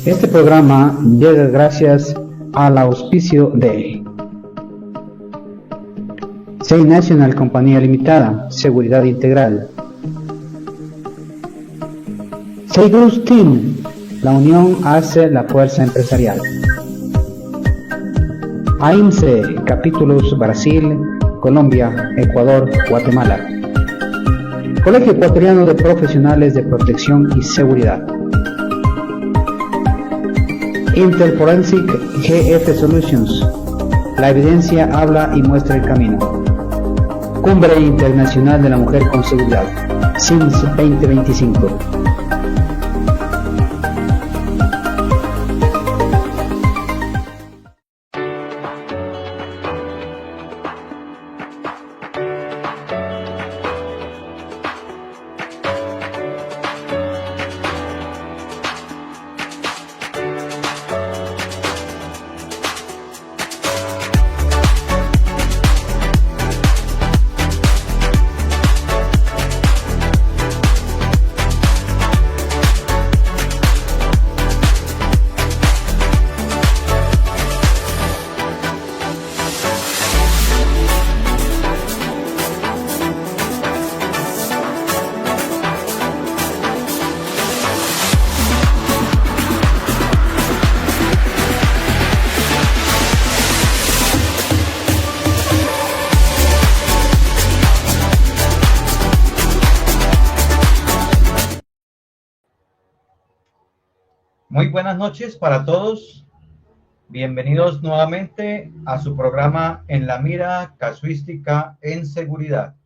Este programa llega gracias al auspicio de SEI National Compañía Limitada, Seguridad Integral. SEI Group Team, la unión hace la fuerza empresarial. AIMSE, capítulos Brasil, Colombia, Ecuador, Guatemala. Colegio Ecuatoriano de Profesionales de Protección y Seguridad. Interforensic GF Solutions. La evidencia habla y muestra el camino. Cumbre Internacional de la Mujer con Seguridad. SIMS 2025. Muy buenas noches para todos. Bienvenidos nuevamente a su programa En la Mira, Casuística en Seguridad.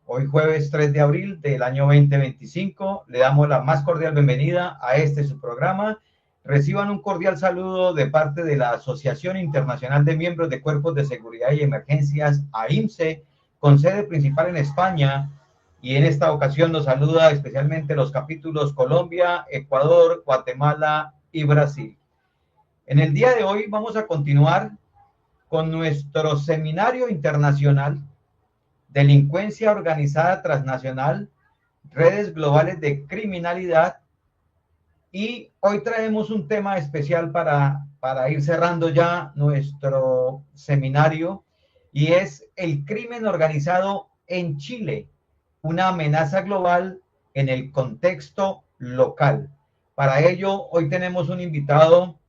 Hoy jueves 3 de abril del año 2025 le damos la más cordial bienvenida a su programa. Reciban un cordial saludo de parte de la Asociación Internacional de Miembros de Cuerpos de Seguridad y Emergencias, AIMSE, con sede principal en España. Y en esta ocasión nos saluda especialmente los capítulos Colombia, Ecuador, Guatemala y Brasil. En el día de hoy vamos a continuar con nuestro seminario internacional Delincuencia Organizada Transnacional, Redes Globales de Criminalidad, y hoy traemos un tema especial para ir cerrando ya nuestro seminario, y es el crimen organizado en Chile, una amenaza global en el contexto local. Para ello, hoy tenemos un invitado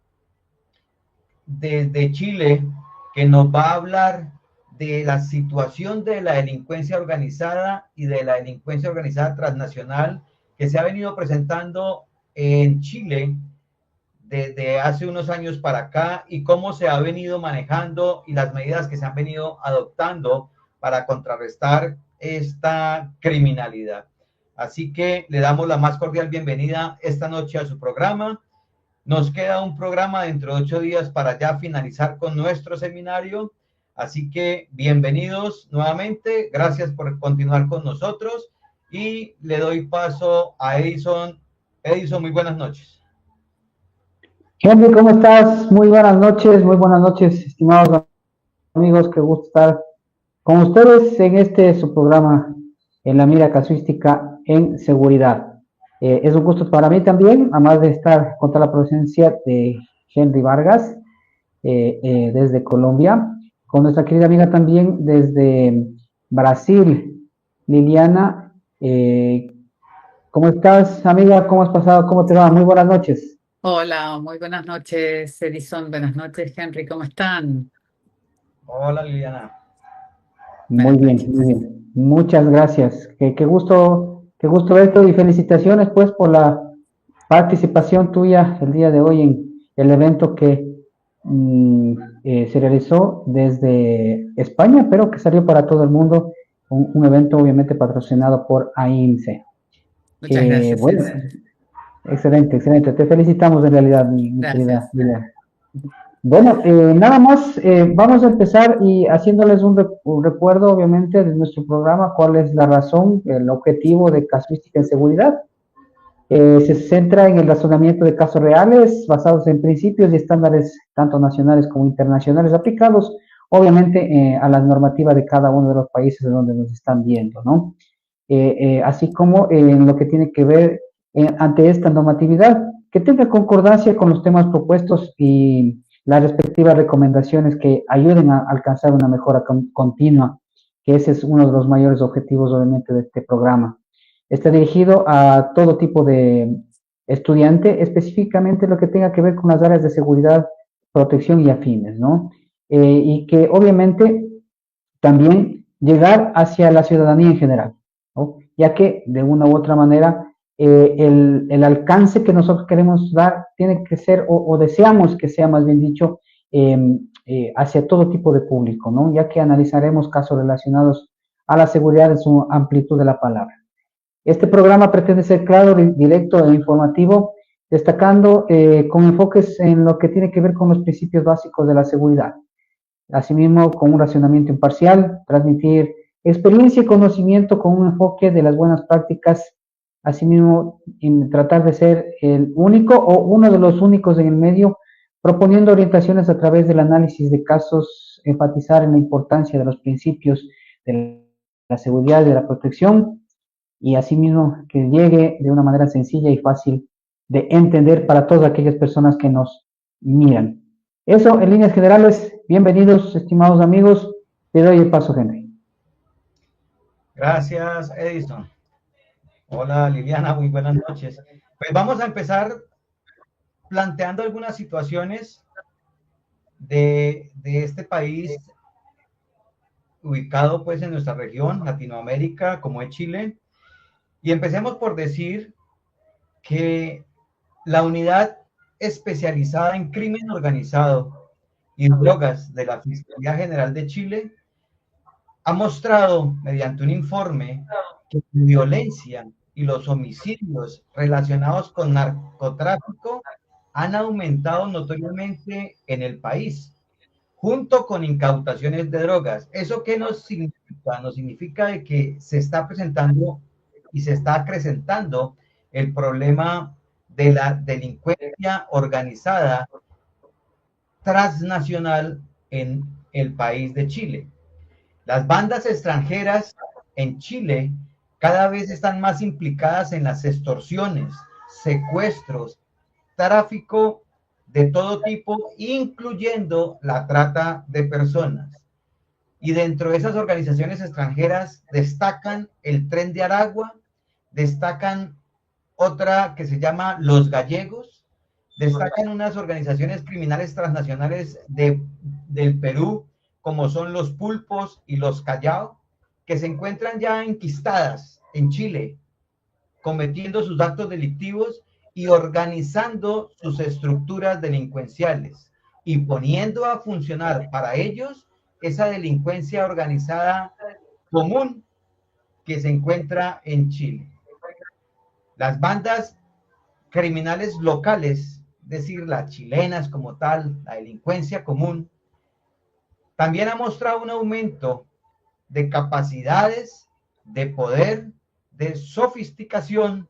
desde Chile que nos va a hablar de la situación de la delincuencia organizada y de la delincuencia organizada transnacional que se ha venido presentando en Chile desde hace unos años para acá, y cómo se ha venido manejando y las medidas que se han venido adoptando para contrarrestar esta criminalidad. Así que le damos la más cordial bienvenida esta noche a su programa. Nos queda un programa dentro de 8 días para ya finalizar con nuestro seminario. Así que bienvenidos nuevamente. Gracias por continuar con nosotros. Y le doy paso a Edison. Edison, muy buenas noches. Henry, ¿cómo estás? Muy buenas noches, estimados amigos. Qué gusto estar con ustedes en su programa En la Mira, Casuística en Seguridad. Es un gusto para mí también, además de estar contra la presencia de Henry Vargas desde Colombia, con nuestra querida amiga también desde Brasil, Liliana. ¿Cómo estás, amiga? ¿Cómo has pasado? ¿Cómo te va? Muy buenas noches. Hola, muy buenas noches, Edison. Buenas noches, Henry. ¿Cómo están? Hola Liliana. Muy Buenas bien, muy noches. bien. Muchas gracias. Qué gusto verte y felicitaciones pues por la participación tuya el día de hoy en el evento que mm, se realizó desde España, pero que salió para todo el mundo, un evento obviamente patrocinado por AINSE. Muchas gracias, Bueno, Edison. excelente, excelente. Te felicitamos en realidad, mi querida Gracias. Liliana. Bueno, nada más, vamos a empezar y haciéndoles un recuerdo, obviamente, de nuestro programa, cuál es la razón, el objetivo de Casuística en Seguridad. Se centra en el razonamiento de casos reales basados en principios y estándares tanto nacionales como internacionales aplicados, obviamente, a la normativa de cada uno de los países en donde nos están viendo, ¿no? Así como en lo que tiene que ver ante esta normatividad, que tenga concordancia con los temas propuestos y las respectivas recomendaciones que ayuden a alcanzar una mejora continua, que ese es uno de los mayores objetivos, obviamente, de este programa. Está dirigido a todo tipo de estudiante, específicamente lo que tenga que ver con las áreas de seguridad, protección y afines, ¿no? Y que obviamente también llegar hacia la ciudadanía en general, ¿no? Ya que de una u otra manera el alcance que nosotros queremos dar tiene que ser, o deseamos que sea más bien dicho, hacia todo tipo de público, ¿no? Ya que analizaremos casos relacionados a la seguridad en su amplitud de la palabra. Este programa pretende ser claro, directo e informativo, destacando con enfoques en lo que tiene que ver con los principios básicos de la seguridad. Asimismo, con un racionamiento imparcial, transmitir experiencia y conocimiento con un enfoque de las buenas prácticas, asimismo, en tratar de ser el único o uno de los únicos en el medio, proponiendo orientaciones a través del análisis de casos, enfatizar en la importancia de los principios de la seguridad y de la protección, y asimismo que llegue de una manera sencilla y fácil de entender para todas aquellas personas que nos miran. Eso en líneas generales. Bienvenidos, estimados amigos. Te doy el paso, Henry. Gracias Edison. Hola Liliana, muy buenas noches. Pues vamos a empezar planteando algunas situaciones de este país ubicado pues en nuestra región, Latinoamérica, como es Chile. Y empecemos por decir que la unidad especializada en crimen organizado y drogas de la Fiscalía General de Chile ha mostrado mediante un informe que la violencia y los homicidios relacionados con narcotráfico han aumentado notoriamente en el país, junto con incautaciones de drogas. ¿Eso qué nos significa? Nos significa de que se está presentando y se está acrecentando el problema de la delincuencia organizada transnacional en el país de Chile. Las bandas extranjeras en Chile cada vez están más implicadas en las extorsiones, secuestros, tráfico de todo tipo, incluyendo la trata de personas. Y dentro de esas organizaciones extranjeras destacan el Tren de Aragua, destacan otra que se llama Los Gallegos, destacan unas organizaciones criminales transnacionales del Perú, como son los Pulpos y los Callao, que se encuentran ya enquistadas en Chile, cometiendo sus actos delictivos y organizando sus estructuras delincuenciales y poniendo a funcionar para ellos esa delincuencia organizada común que se encuentra en Chile. Las bandas criminales locales, es decir, las chilenas como tal, la delincuencia común, también ha mostrado un aumento de capacidades, de poder, de sofisticación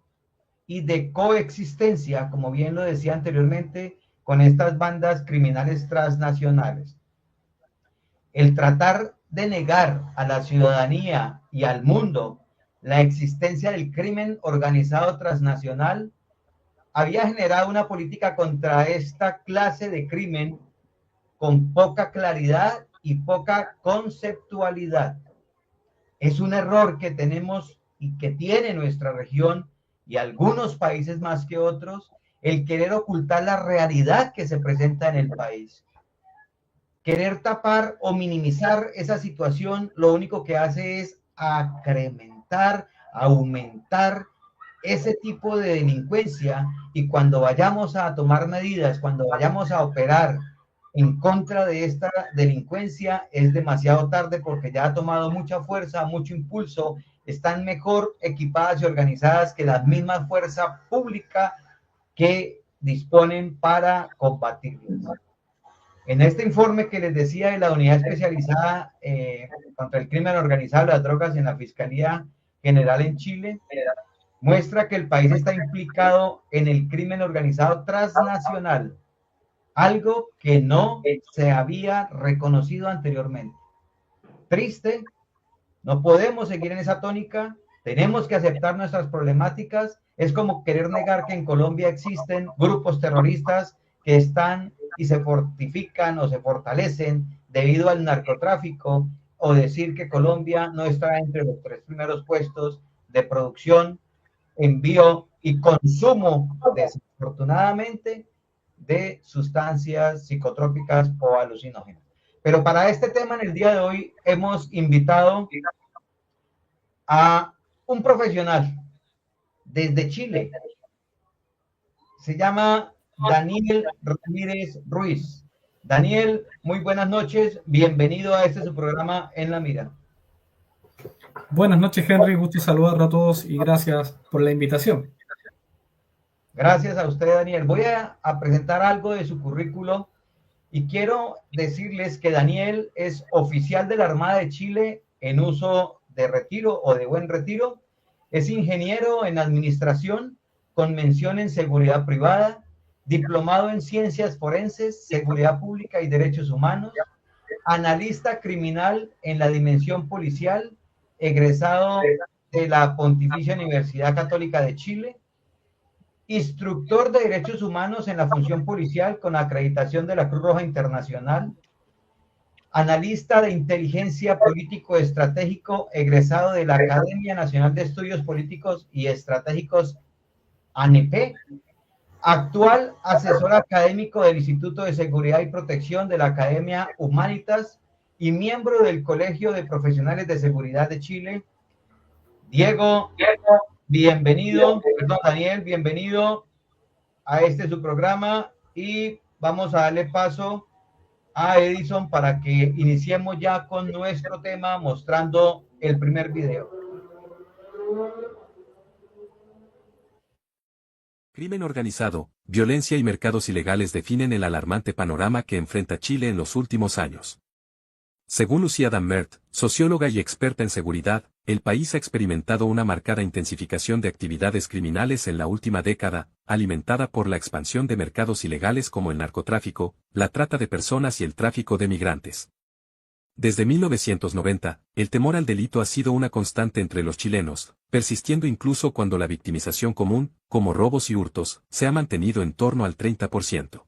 y de coexistencia, como bien lo decía anteriormente, con estas bandas criminales transnacionales. El tratar de negar a la ciudadanía y al mundo la existencia del crimen organizado transnacional había generado una política contra esta clase de crimen con poca claridad y poca conceptualidad. Es un error que tenemos y que tiene nuestra región y algunos países más que otros, el querer ocultar la realidad que se presenta en el país. Querer tapar o minimizar esa situación lo único que hace es acrementar, aumentar ese tipo de delincuencia, y cuando vayamos a tomar medidas, cuando vayamos a operar en contra de esta delincuencia, es demasiado tarde porque ya ha tomado mucha fuerza, mucho impulso, están mejor equipadas y organizadas que las mismas fuerzas públicas que disponen para combatirlas. En este informe que les decía de la Unidad Especializada contra el Crimen Organizado y las Drogas en la Fiscalía General en Chile, muestra que el país está implicado en el crimen organizado transnacional, algo que no se había reconocido anteriormente. Triste, no podemos seguir en esa tónica, tenemos que aceptar nuestras problemáticas. Es como querer negar que en Colombia existen grupos terroristas que están y se fortifican o se fortalecen debido al narcotráfico, o decir que Colombia no está entre los 3 primeros puestos de producción, envío y consumo, desafortunadamente, de sustancias psicotrópicas o alucinógenas. Pero para este tema, en el día de hoy, hemos invitado a un profesional desde Chile. Se llama Daniel Ramírez Ruiz. Daniel, muy buenas noches. Bienvenido a su programa En la Mira. Buenas noches, Henry. Gusto saludar a todos y gracias por la invitación. Gracias a usted, Daniel. Voy a presentar algo de su currículo y quiero decirles que Daniel es oficial de la Armada de Chile en uso de retiro o de buen retiro. Es ingeniero en administración con mención en seguridad privada, diplomado en ciencias forenses, seguridad pública y derechos humanos, analista criminal en la dimensión policial, egresado de la Pontificia Universidad Católica de Chile, instructor de derechos humanos en la función policial con acreditación de la Cruz Roja Internacional, analista de inteligencia político-estratégico, egresado de la Academia Nacional de Estudios Políticos y Estratégicos, ANEP, actual asesor académico del Instituto de Seguridad y Protección de la Academia Humanitas y miembro del Colegio de Profesionales de Seguridad de Chile. Diego, bienvenido, Daniel, bienvenido a su programa, y vamos a darle paso a Edison para que iniciemos ya con nuestro tema mostrando el primer video. Crimen organizado, violencia y mercados ilegales definen el alarmante panorama que enfrenta Chile en los últimos años. Según Lucía Dammert, socióloga y experta en seguridad, el país ha experimentado una marcada intensificación de actividades criminales en la última década, alimentada por la expansión de mercados ilegales como el narcotráfico, la trata de personas y el tráfico de migrantes. Desde 1990, el temor al delito ha sido una constante entre los chilenos, persistiendo incluso cuando la victimización común, como robos y hurtos, se ha mantenido en torno al 30%.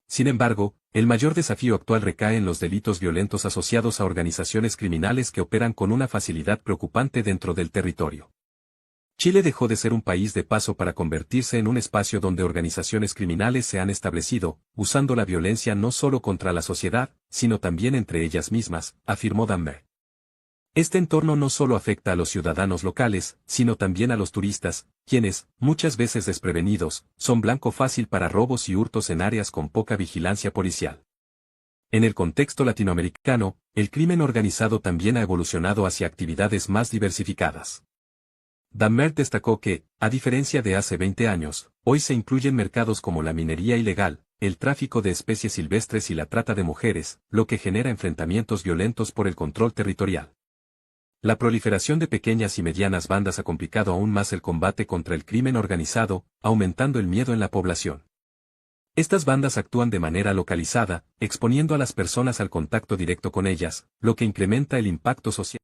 Sin embargo, el mayor desafío actual recae en los delitos violentos asociados a organizaciones criminales que operan con una facilidad preocupante dentro del territorio. Chile dejó de ser un país de paso para convertirse en un espacio donde organizaciones criminales se han establecido, usando la violencia no solo contra la sociedad, sino también entre ellas mismas, afirmó Dammert. Este entorno no solo afecta a los ciudadanos locales, sino también a los turistas, quienes, muchas veces desprevenidos, son blanco fácil para robos y hurtos en áreas con poca vigilancia policial. En el contexto latinoamericano, el crimen organizado también ha evolucionado hacia actividades más diversificadas. Dammert destacó que, a diferencia de hace 20 años, hoy se incluyen mercados como la minería ilegal, el tráfico de especies silvestres y la trata de mujeres, lo que genera enfrentamientos violentos por el control territorial. La proliferación de pequeñas y medianas bandas ha complicado aún más el combate contra el crimen organizado, aumentando el miedo en la población. Estas bandas actúan de manera localizada, exponiendo a las personas al contacto directo con ellas, lo que incrementa el impacto social.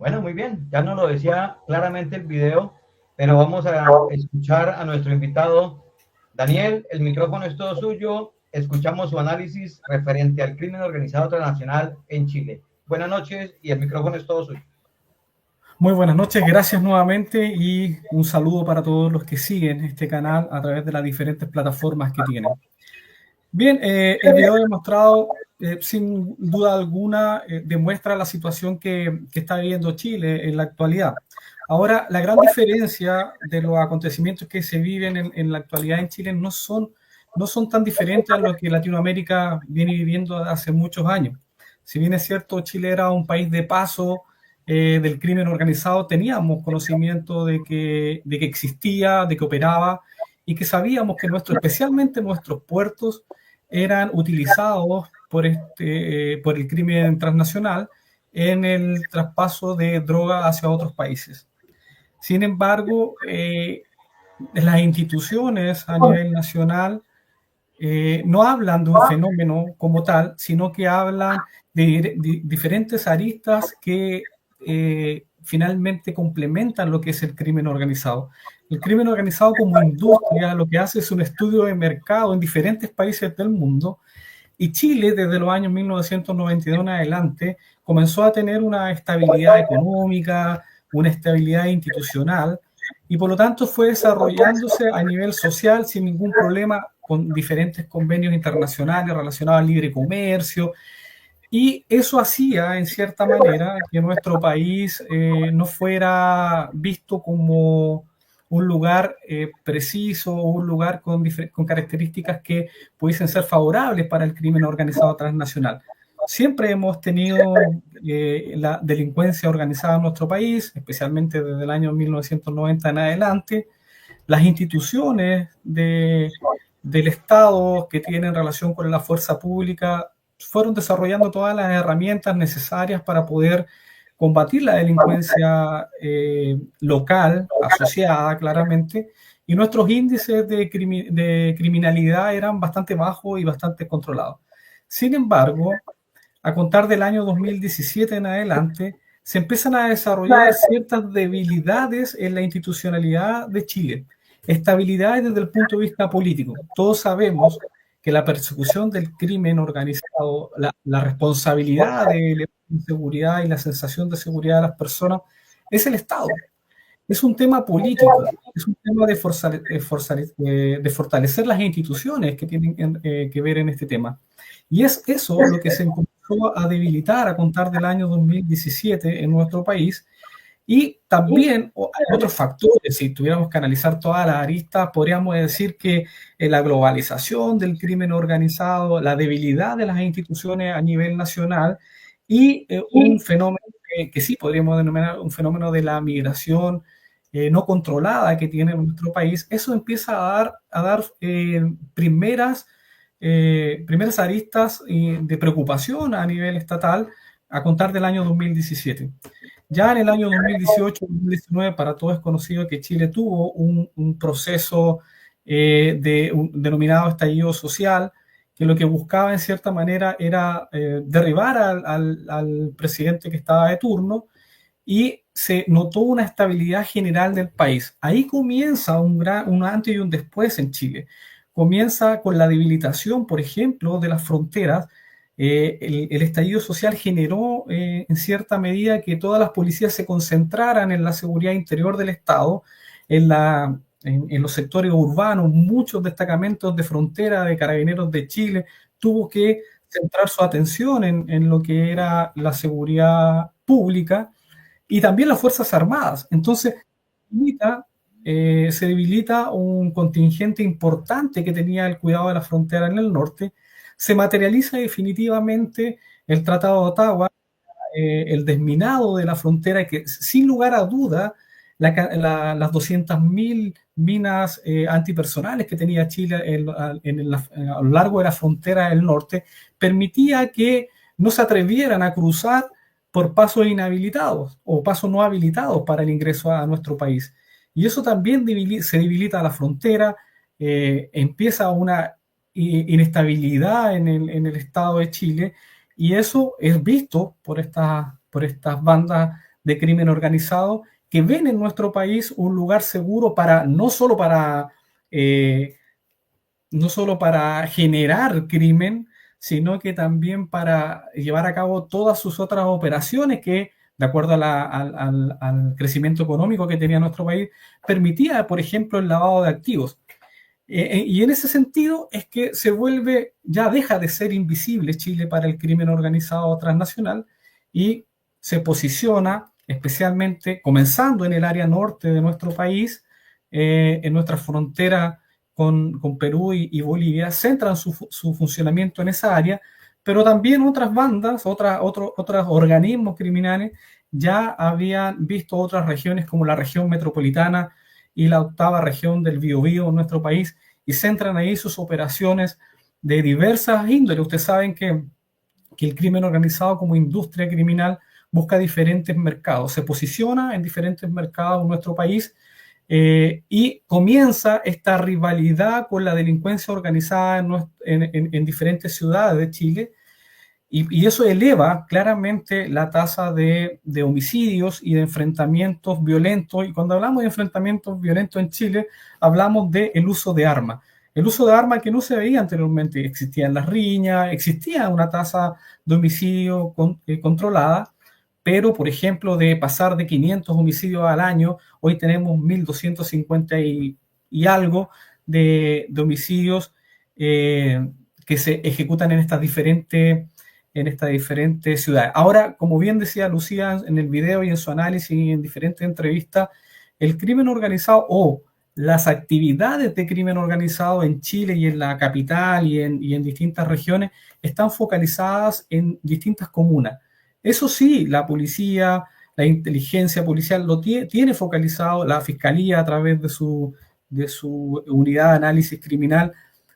Bueno, muy bien, ya nos lo decía claramente el video, pero vamos a escuchar a nuestro invitado. Daniel, el micrófono es todo suyo. Escuchamos su análisis referente al crimen organizado transnacional en Chile. Buenas noches y el micrófono es todo suyo. Muy buenas noches, gracias nuevamente y un saludo para todos los que siguen este canal a través de las diferentes plataformas que tienen. Bien, el video demostrado, sin duda alguna, demuestra la situación que está viviendo Chile en la actualidad. Ahora, la gran diferencia de los acontecimientos que se viven en la actualidad en Chile no son tan diferentes a lo que Latinoamérica viene viviendo hace muchos años. Si bien es cierto, Chile era un país de paso del crimen organizado, teníamos conocimiento de que existía, de que operaba y que sabíamos que especialmente nuestros puertos eran utilizados por el crimen transnacional en el traspaso de droga hacia otros países. Sin embargo, las instituciones a nivel nacional no hablan de un fenómeno como tal, sino que hablan de diferentes aristas que finalmente complementan lo que es el crimen organizado. El crimen organizado como industria lo que hace es un estudio de mercado en diferentes países del mundo, y Chile desde los años 1992 en adelante comenzó a tener una estabilidad económica, una estabilidad institucional, y por lo tanto fue desarrollándose a nivel social sin ningún problema, con diferentes convenios internacionales relacionados al libre comercio, y eso hacía, en cierta manera, que nuestro país no fuera visto como un lugar preciso, un lugar con características que pudiesen ser favorables para el crimen organizado transnacional. Siempre hemos tenido la delincuencia organizada en nuestro país, especialmente desde el año 1990 en adelante. Las instituciones del Estado que tienen relación con la fuerza pública fueron desarrollando todas las herramientas necesarias para poder combatir la delincuencia local, asociada claramente, y nuestros índices de criminalidad eran bastante bajos y bastante controlados. Sin embargo, a contar del año 2017 en adelante, se empiezan a desarrollar ciertas debilidades en la institucionalidad de Chile, estabilidades desde el punto de vista político. Todos sabemos que la persecución del crimen organizado, la responsabilidad de la seguridad y la sensación de seguridad de las personas es el Estado. Es un tema político, es un tema de fortalecer las instituciones que tienen que ver en este tema. Y es eso lo que se comenzó a debilitar a contar del año 2017 en nuestro país. Y también hay otros factores. Si tuviéramos que analizar todas las aristas, podríamos decir que la globalización del crimen organizado, la debilidad de las instituciones a nivel nacional y un fenómeno que sí podríamos denominar un fenómeno de la migración no controlada que tiene nuestro país, eso empieza a dar primeras aristas de preocupación a nivel estatal a contar del año 2017. Ya en el año 2018-2019, para todos es conocido que Chile tuvo un proceso denominado estallido social, que lo que buscaba en cierta manera era derribar al presidente que estaba de turno, y se notó una estabilidad general del país. Ahí comienza un antes y un después en Chile. Comienza con la debilitación, por ejemplo, de las fronteras. El estallido social generó en cierta medida que todas las policías se concentraran en la seguridad interior del Estado, en los sectores urbanos. Muchos destacamentos de frontera de Carabineros de Chile tuvo que centrar su atención en lo que era la seguridad pública y también las Fuerzas Armadas. Entonces, se debilita un contingente importante que tenía el cuidado de la frontera en el norte. Se materializa definitivamente el Tratado de Ottawa, el desminado de la frontera, que sin lugar a duda las 200.000 minas antipersonales que tenía Chile a lo largo de la frontera del norte permitía que no se atrevieran a cruzar por pasos inhabilitados o pasos no habilitados para el ingreso a nuestro país. Y eso también se debilita la frontera, empieza una inestabilidad en el Estado de Chile, y eso es visto por estas bandas de crimen organizado que ven en nuestro país un lugar seguro para no solo para generar crimen, sino que también para llevar a cabo todas sus otras operaciones que, de acuerdo al crecimiento económico que tenía nuestro país, permitía, por ejemplo, el lavado de activos. Y en ese sentido es que ya deja de ser invisible Chile para el crimen organizado transnacional y se posiciona, especialmente comenzando en el área norte de nuestro país, en nuestra frontera con Perú y Bolivia, centran su funcionamiento en esa área, pero también otras bandas, otros organismos criminales ya habían visto otras regiones como la región metropolitana y la octava región del Biobío en nuestro país y centran ahí sus operaciones de diversas índoles. Ustedes saben que el crimen organizado como industria criminal busca diferentes mercados, se posiciona en diferentes mercados en nuestro país y comienza esta rivalidad con la delincuencia organizada en diferentes ciudades de Chile. Y eso eleva claramente la tasa de homicidios y de enfrentamientos violentos. Y cuando hablamos de enfrentamientos violentos en Chile, hablamos del uso de armas. El uso de armas que no se veía anteriormente. Existían las riñas, existía una tasa de homicidio controlada, pero, por ejemplo, de pasar de 500 homicidios al año, hoy tenemos 1.250 y algo de homicidios que se ejecutan en estas diferentes ciudades. Ahora, como bien decía Lucía en el video y en su análisis y en diferentes entrevistas, el crimen organizado o las actividades de crimen organizado en Chile y en la capital y en distintas regiones están focalizadas en distintas comunas. Eso sí, la policía, la inteligencia policial lo tiene focalizado, la fiscalía a través de su unidad de análisis criminal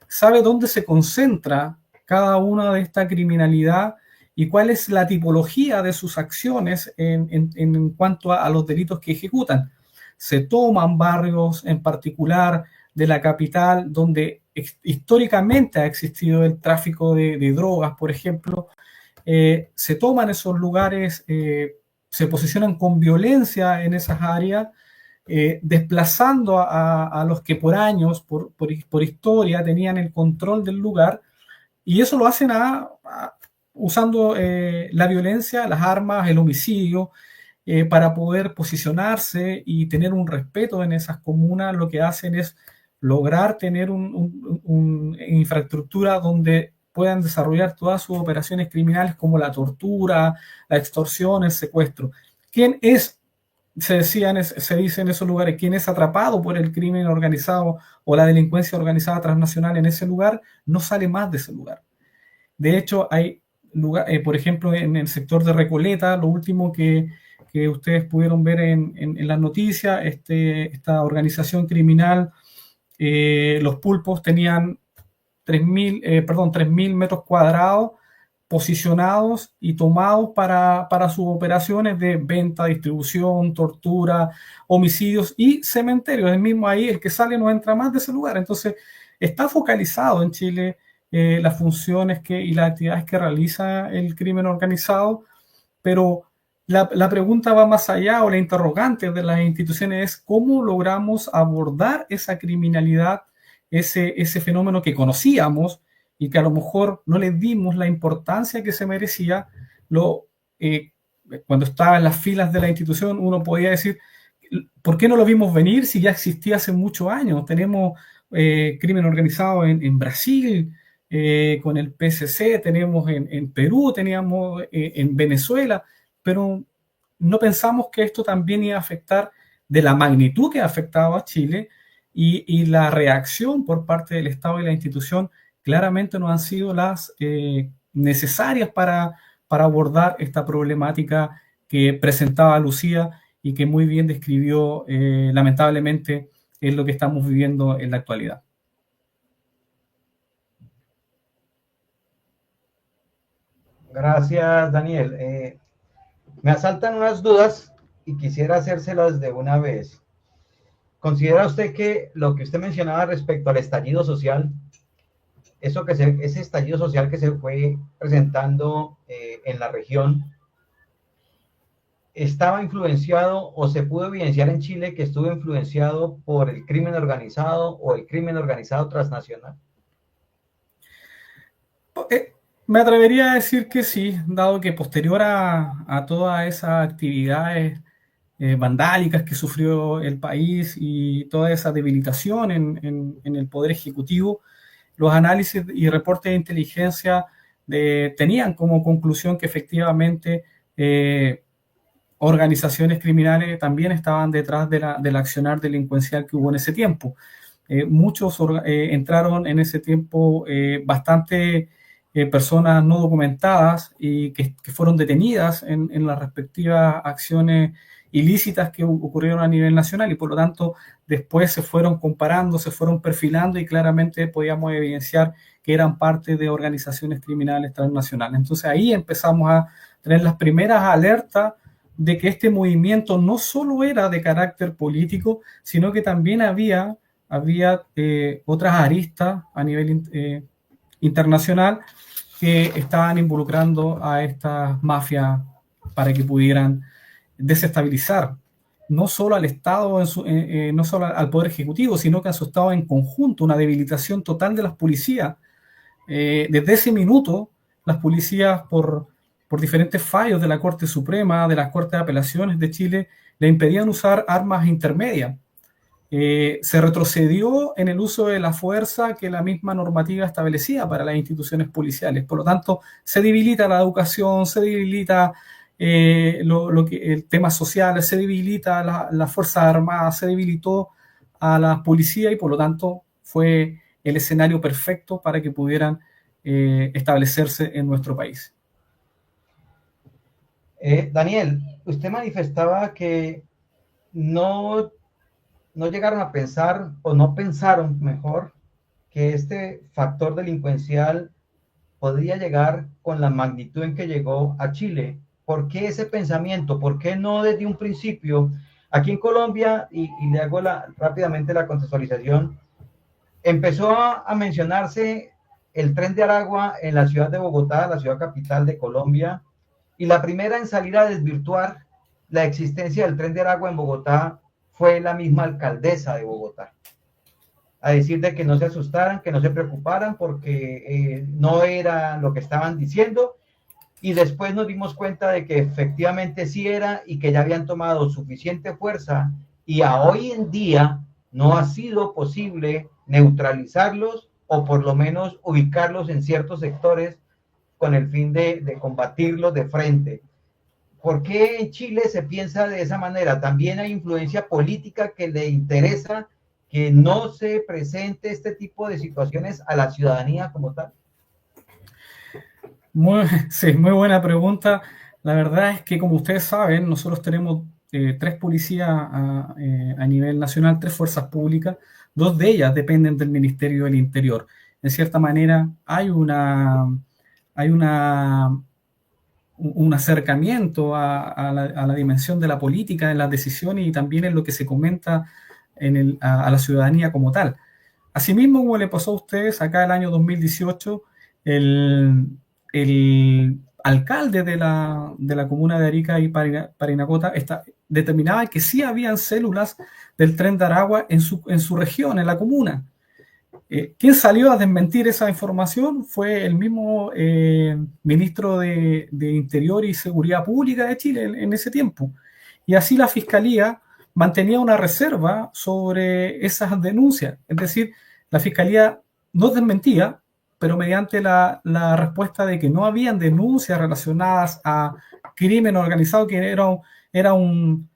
sabe dónde se concentra cada una de esta criminalidad y cuál es la tipología de sus acciones en cuanto a los delitos que ejecutan. Se toman barrios en particular de la capital donde históricamente ha existido el tráfico de drogas, por ejemplo. Se toman esos lugares, se posicionan con violencia en esas áreas, desplazando a los que por años, por historia, tenían el control del lugar. Y eso lo hacen usando la violencia, las armas, el homicidio, para poder posicionarse y tener un respeto en esas comunas. Lo que hacen es lograr tener una infraestructura donde puedan desarrollar todas sus operaciones criminales como la tortura, la extorsión, el secuestro. ¿Quién es, se dice en esos lugares, quién es atrapado por el crimen organizado o la delincuencia organizada transnacional en ese lugar, no sale más de ese lugar? De hecho, hay lugares, por ejemplo, en el sector de Recoleta, lo último que ustedes pudieron ver en las noticias, esta organización criminal, los pulpos tenían 3.000 metros cuadrados posicionados y tomados para sus operaciones de venta, distribución, tortura, homicidios y cementerios. El mismo ahí, el que sale no entra más de ese lugar. Entonces, está focalizado en Chile las funciones y las actividades que realiza el crimen organizado, pero la pregunta va más allá, o la interrogante de las instituciones es cómo logramos abordar esa criminalidad, ese fenómeno que conocíamos y que a lo mejor no le dimos la importancia que se merecía. Cuando estaba en las filas de la institución, uno podía decir, ¿por qué no lo vimos venir si ya existía hace muchos años? Tenemos crimen organizado en Brasil, con el PCC, tenemos en Perú, teníamos en Venezuela, pero no pensamos que esto también iba a afectar de la magnitud que ha afectado a Chile, y la reacción por parte del Estado y la institución claramente no han sido las necesarias para abordar esta problemática que presentaba Lucía y que muy bien describió, lamentablemente, es lo que estamos viviendo en la actualidad. Gracias, Daniel. Me asaltan unas dudas y quisiera hacérselas de una vez. ¿Considera usted que lo que usted mencionaba respecto al estallido social, ese estallido social que se fue presentando en la región, estaba influenciado o se pudo evidenciar en Chile que estuvo influenciado por el crimen organizado o el crimen organizado transnacional? Me atrevería a decir que sí, dado que posterior a todas esas actividades vandálicas que sufrió el país y toda esa debilitación en el poder ejecutivo, los análisis y reportes de inteligencia tenían como conclusión que efectivamente organizaciones criminales también estaban detrás del accionar delincuencial que hubo en ese tiempo. Muchos entraron en ese tiempo bastante personas no documentadas y que fueron detenidas en las respectivas acciones ilícitas que ocurrieron a nivel nacional, y por lo tanto después se fueron comparando, se fueron perfilando y claramente podíamos evidenciar que eran parte de organizaciones criminales transnacionales. Entonces ahí empezamos a tener las primeras alertas de que este movimiento no solo era de carácter político, sino que también había otras aristas a nivel internacional que estaban involucrando a estas mafias para que pudieran desestabilizar no solo al Estado, no solo al Poder Ejecutivo, sino que a su Estado en conjunto, una debilitación total de las policías. Desde ese minuto, las policías, por diferentes fallos de la Corte Suprema, de las Cortes de Apelaciones de Chile, le impedían usar armas intermedias. Se retrocedió en el uso de la fuerza que la misma normativa establecía para las instituciones policiales. Por lo tanto, se debilita la educación, se debilita el tema social, se debilita la Fuerza Armada, se debilitó a la policía y por lo tanto fue el escenario perfecto para que pudieran establecerse en nuestro país. Daniel, usted manifestaba que no llegaron a pensar, o no pensaron mejor, que este factor delincuencial podría llegar con la magnitud en que llegó a Chile. ¿Por qué ese pensamiento? ¿Por qué no desde un principio? Aquí en Colombia, y le hago rápidamente la contextualización, empezó a mencionarse el Tren de Aragua en la ciudad de Bogotá, la ciudad capital de Colombia, y la primera en salir a desvirtuar la existencia del Tren de Aragua en Bogotá fue la misma alcaldesa de Bogotá, a decir de que no se asustaran, que no se preocuparan porque no era lo que estaban diciendo, y después nos dimos cuenta de que efectivamente sí era y que ya habían tomado suficiente fuerza y a hoy en día no ha sido posible neutralizarlos o por lo menos ubicarlos en ciertos sectores con el fin de combatirlos de frente. ¿Por qué en Chile se piensa de esa manera? También hay influencia política que le interesa que no se presente este tipo de situaciones a la ciudadanía como tal. Sí, muy buena pregunta. La verdad es que, como ustedes saben, nosotros tenemos 3 policías a nivel nacional, 3 fuerzas públicas. 2 de ellas dependen del Ministerio del Interior. En cierta manera, hay un acercamiento a la dimensión de la política en las decisiones y también en lo que se comenta a la ciudadanía como tal. Asimismo, como le pasó a ustedes, acá el año 2018, el alcalde de la comuna de Arica y Parinacota determinaba que sí habían células del Tren de Aragua en su región, en la comuna. ¿Quién salió a desmentir esa información? Fue el mismo ministro de Interior y Seguridad Pública de Chile en ese tiempo. Y así la Fiscalía mantenía una reserva sobre esas denuncias. Es decir, la Fiscalía no desmentía, pero mediante la respuesta de que no habían denuncias relacionadas a crimen organizado, que era un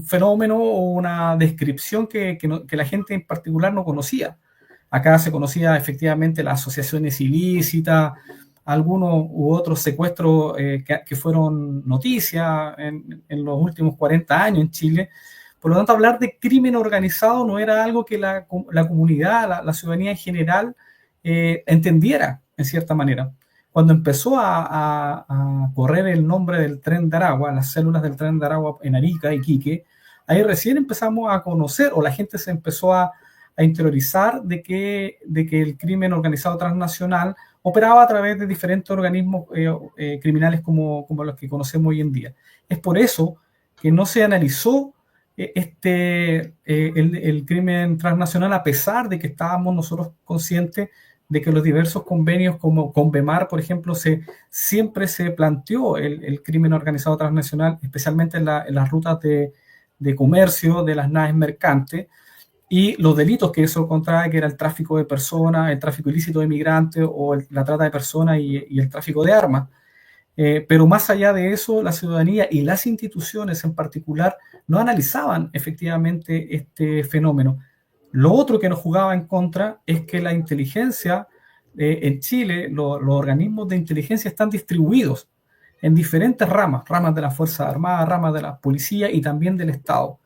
fenómeno o una descripción que la gente en particular no conocía. Acá se conocía efectivamente las asociaciones ilícitas, algunos u otros secuestros que fueron noticia en los últimos 40 años en Chile. Por lo tanto, hablar de crimen organizado no era algo que la comunidad, la ciudadanía en general entendiera en cierta manera. Cuando empezó a correr el nombre del Tren de Aragua, las células del Tren de Aragua en Arica y Iquique, ahí recién empezamos a conocer, o la gente se empezó a a interiorizar de que el crimen organizado transnacional operaba a través de diferentes organismos criminales como los que conocemos hoy en día. Es por eso que no se analizó el crimen transnacional, a pesar de que estábamos nosotros conscientes de que los diversos convenios como CONVEMAR, por ejemplo, siempre se planteó el crimen organizado transnacional, especialmente en las rutas de comercio de las naves mercantes, y los delitos que eso contrae, que era el tráfico de personas, el tráfico ilícito de migrantes o la trata de personas y el tráfico de armas. Pero más allá de eso, la ciudadanía y las instituciones en particular no analizaban efectivamente este fenómeno. Lo otro que nos jugaba en contra es que la inteligencia en Chile, los organismos de inteligencia están distribuidos en diferentes ramas de las Fuerzas Armadas, ramas de la policía y también del Estado.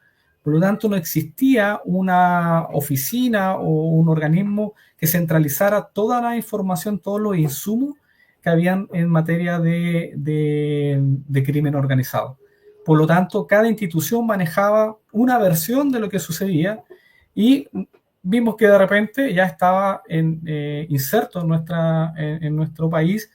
Por lo tanto, no existía una oficina o un organismo que centralizara toda la información, todos los insumos que habían en materia de crimen organizado. Por lo tanto, cada institución manejaba una versión de lo que sucedía y vimos que de repente ya estaba inserto en nuestro país,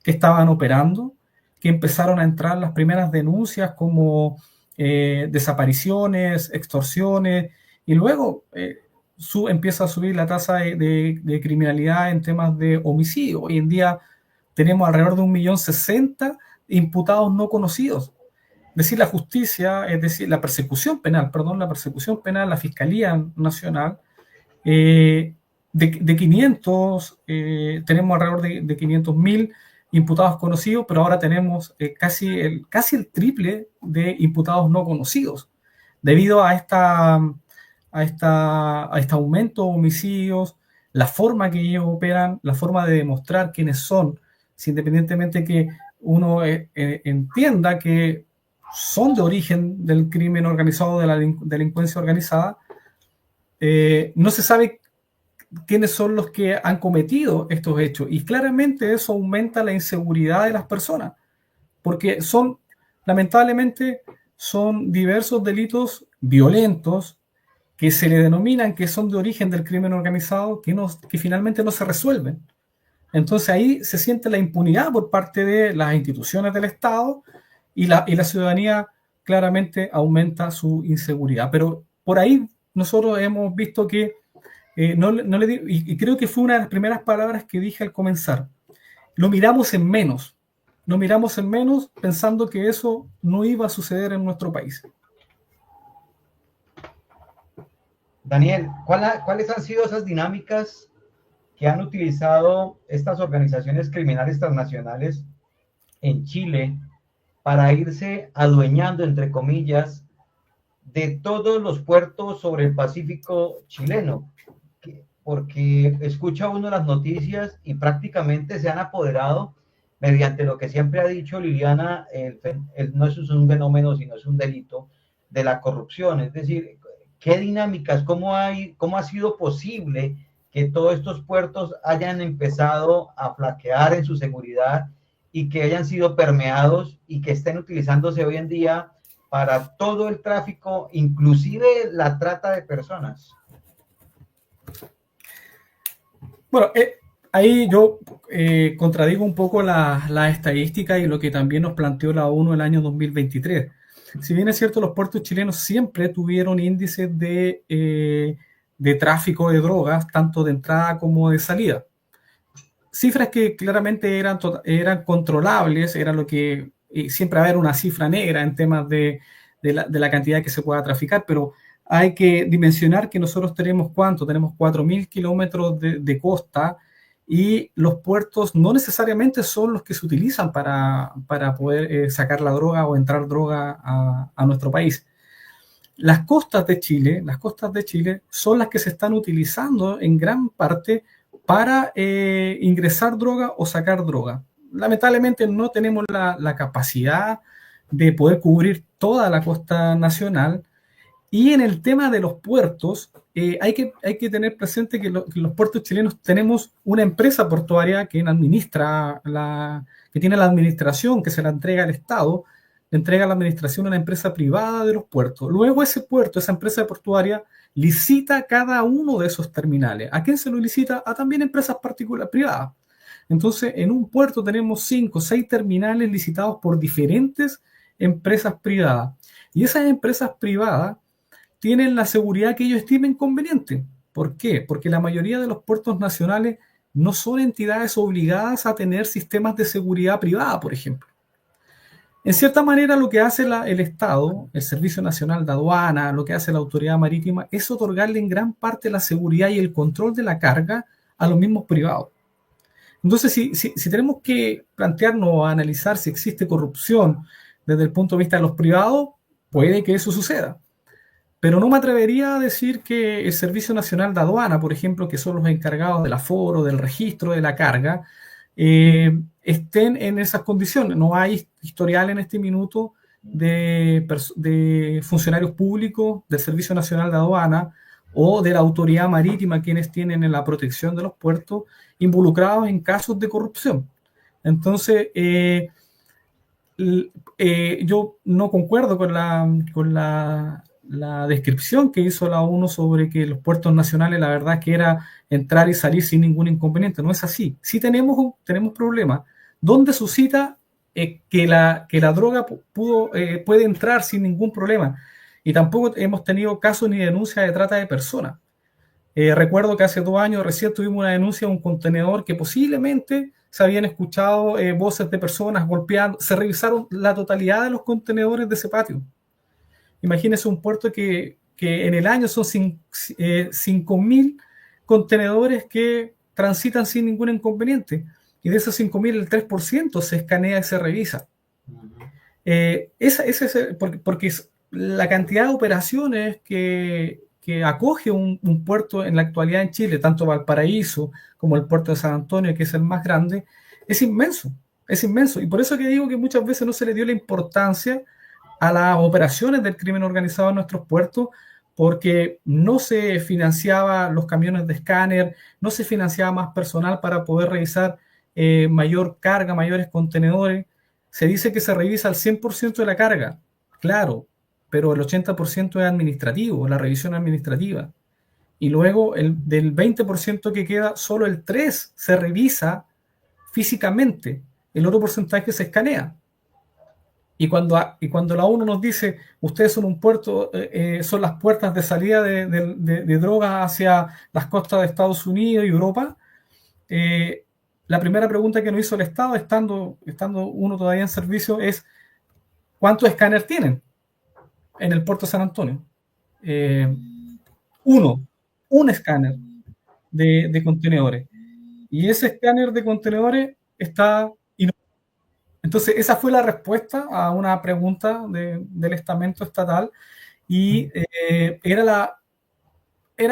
que estaban operando, que empezaron a entrar las primeras denuncias como desapariciones, extorsiones, y luego empieza a subir la tasa de criminalidad en temas de homicidio. Hoy en día tenemos alrededor de 1.060.000 imputados no conocidos. Es decir, la justicia, es decir, la persecución penal, la Fiscalía Nacional, de 500, tenemos alrededor de 500.000 imputados conocidos, pero ahora tenemos casi el triple de imputados no conocidos, debido a este aumento de homicidios, la forma que ellos operan, la forma de demostrar quiénes son, independientemente que uno entienda que son de origen del crimen organizado, de la delincuencia organizada, no se sabe quiénes son los que han cometido estos hechos, y claramente eso aumenta la inseguridad de las personas, porque lamentablemente son diversos delitos violentos que se le denominan que son de origen del crimen organizado, que finalmente no se resuelven. Entonces ahí se siente la impunidad por parte de las instituciones del Estado, y la ciudadanía claramente aumenta su inseguridad. Pero por ahí nosotros hemos visto que, y creo que fue una de las primeras palabras que dije al comenzar, lo miramos en menos pensando que eso no iba a suceder en nuestro país. Daniel, ¿cuáles han sido esas dinámicas que han utilizado estas organizaciones criminales transnacionales en Chile para irse adueñando, entre comillas, de todos los puertos sobre el Pacífico chileno? Porque escucha uno las noticias y prácticamente se han apoderado, mediante lo que siempre ha dicho Liliana, no es un fenómeno, sino es un delito, de la corrupción. Es decir, ¿qué dinámicas, cómo ha sido posible que todos estos puertos hayan empezado a flaquear en su seguridad y que hayan sido permeados y que estén utilizándose hoy en día para todo el tráfico, inclusive la trata de personas? Bueno, ahí yo contradigo un poco la estadística y lo que también nos planteó la ONU el año 2023. Si bien es cierto, los puertos chilenos siempre tuvieron índices de tráfico de drogas, tanto de entrada como de salida. Cifras que claramente eran controlables, era lo que siempre va a haber una cifra negra en temas de la cantidad que se pueda traficar, pero hay que dimensionar que nosotros tenemos 4.000 kilómetros de costa, y los puertos no necesariamente son los que se utilizan para poder sacar la droga o entrar droga a nuestro país. Las costas de Chile son las que se están utilizando en gran parte para ingresar droga o sacar droga. Lamentablemente no tenemos la capacidad de poder cubrir toda la costa nacional. Y en el tema de los puertos, hay que tener presente que los puertos chilenos tenemos una empresa portuaria que tiene la administración, que se la entrega al Estado, entrega la administración a una empresa privada de los puertos. Luego ese puerto, esa empresa portuaria, licita cada uno de esos terminales. ¿A quién se lo licita? A también empresas particulares, privadas. Entonces, en un puerto tenemos 5 o 6 terminales licitados por diferentes empresas privadas. Y esas empresas privadas tienen la seguridad que ellos estimen conveniente. ¿Por qué? Porque la mayoría de los puertos nacionales no son entidades obligadas a tener sistemas de seguridad privada, por ejemplo. En cierta manera, lo que hace el Estado, el Servicio Nacional de Aduana, lo que hace la Autoridad Marítima, es otorgarle en gran parte la seguridad y el control de la carga a los mismos privados. Entonces, si tenemos que plantearnos o analizar si existe corrupción desde el punto de vista de los privados, puede que eso suceda. Pero no me atrevería a decir que el Servicio Nacional de Aduana, por ejemplo, que son los encargados del aforo, del registro de la carga, estén en esas condiciones. No hay historial en este minuto de funcionarios públicos del Servicio Nacional de Aduana o de la Autoridad Marítima, quienes tienen la protección de los puertos, involucrados en casos de corrupción. Entonces, yo no concuerdo con la descripción que hizo la ONU sobre que los puertos nacionales, la verdad es que era entrar y salir sin ningún inconveniente. No es así. Sí tenemos problemas. ¿Dónde suscita que la droga puede entrar sin ningún problema? Y tampoco hemos tenido casos ni denuncias de trata de personas. Recuerdo que hace 2 años recién tuvimos una denuncia de un contenedor que posiblemente se habían escuchado voces de personas golpeando. Se revisaron la totalidad de los contenedores de ese patio. Imagínense un puerto que en el año son 5.000 contenedores que transitan sin ningún inconveniente. Y de esos 5.000, el 3% se escanea y se revisa. Porque es la cantidad de operaciones que acoge un puerto en la actualidad en Chile, tanto Valparaíso como el puerto de San Antonio, que es el más grande, es inmenso. Es inmenso. Y por eso que digo que muchas veces no se le dio la importancia a las operaciones del crimen organizado en nuestros puertos, porque no se financiaba los camiones de escáner, no se financiaba más personal para poder revisar mayor carga, mayores contenedores. Se dice que se revisa el 100% de la carga, claro, pero el 80% es administrativo, la revisión administrativa. Y luego del 20% que queda, solo el 3% se revisa físicamente, el otro porcentaje se escanea. Y cuando la ONU nos dice, ustedes son un puerto, son las puertas de salida de drogas hacia las costas de Estados Unidos y Europa, la primera pregunta que nos hizo el Estado, estando uno todavía en servicio, es ¿cuántos escáneres tienen en el puerto de San Antonio? Un escáner de contenedores. Y ese escáner de contenedores está... Entonces, esa fue la respuesta a una pregunta del estamento estatal y era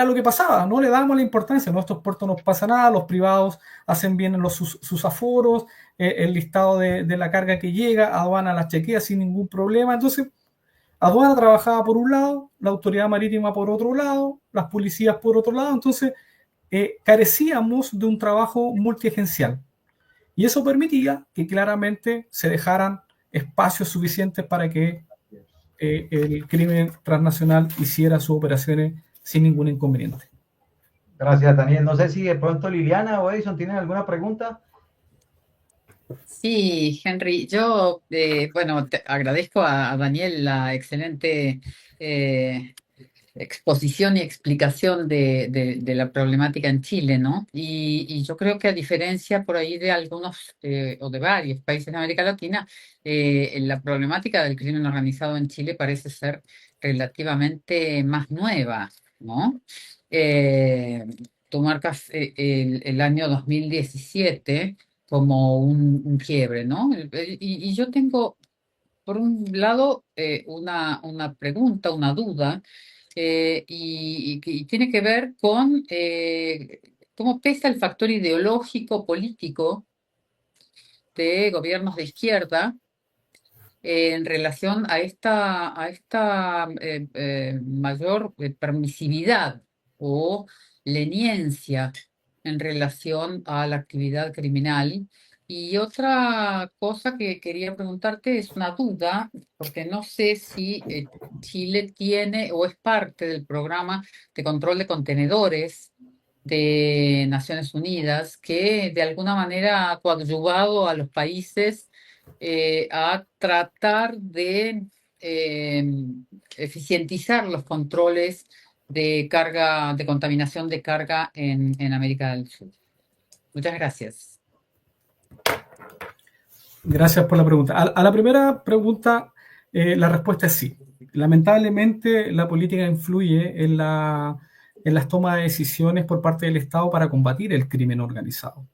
lo que pasaba, no le dábamos la importancia, en nuestros puertos no pasa nada, los privados hacen bien sus aforos, el listado de la carga que llega, aduana la chequea sin ningún problema. Entonces, aduana trabajaba por un lado, la autoridad marítima por otro lado, las policías por otro lado, entonces carecíamos de un trabajo multiagencial. Y eso permitía que claramente se dejaran espacios suficientes para que el crimen transnacional hiciera sus operaciones sin ningún inconveniente. Gracias, Daniel. No sé si de pronto Liliana o Edison tienen alguna pregunta. Sí, Henry, yo, te agradezco a Daniel la excelente exposición y explicación de la problemática en Chile, ¿no? Y yo creo que a diferencia por ahí de algunos o de varios países de América Latina, la problemática del crimen organizado en Chile parece ser relativamente más nueva, ¿no? Tú marcas el año 2017 como un quiebre, ¿no? Y yo tengo, por un lado, una pregunta, una duda, y tiene que ver con cómo pesa el factor ideológico, político de gobiernos de izquierda en relación a esta mayor permisividad o leniencia en relación a la actividad criminal Y otra cosa que quería preguntarte es una duda, porque no sé si Chile tiene o es parte del programa de control de contenedores de Naciones Unidas, que de alguna manera ha coadyuvado a los países a tratar de eh, eficientizar los controles de carga, de contaminación de carga en América del Sur. Muchas gracias. Gracias por la pregunta. A la primera pregunta, la respuesta es sí. Lamentablemente, la política influye en las tomas de decisiones por parte del Estado para combatir el crimen organizado.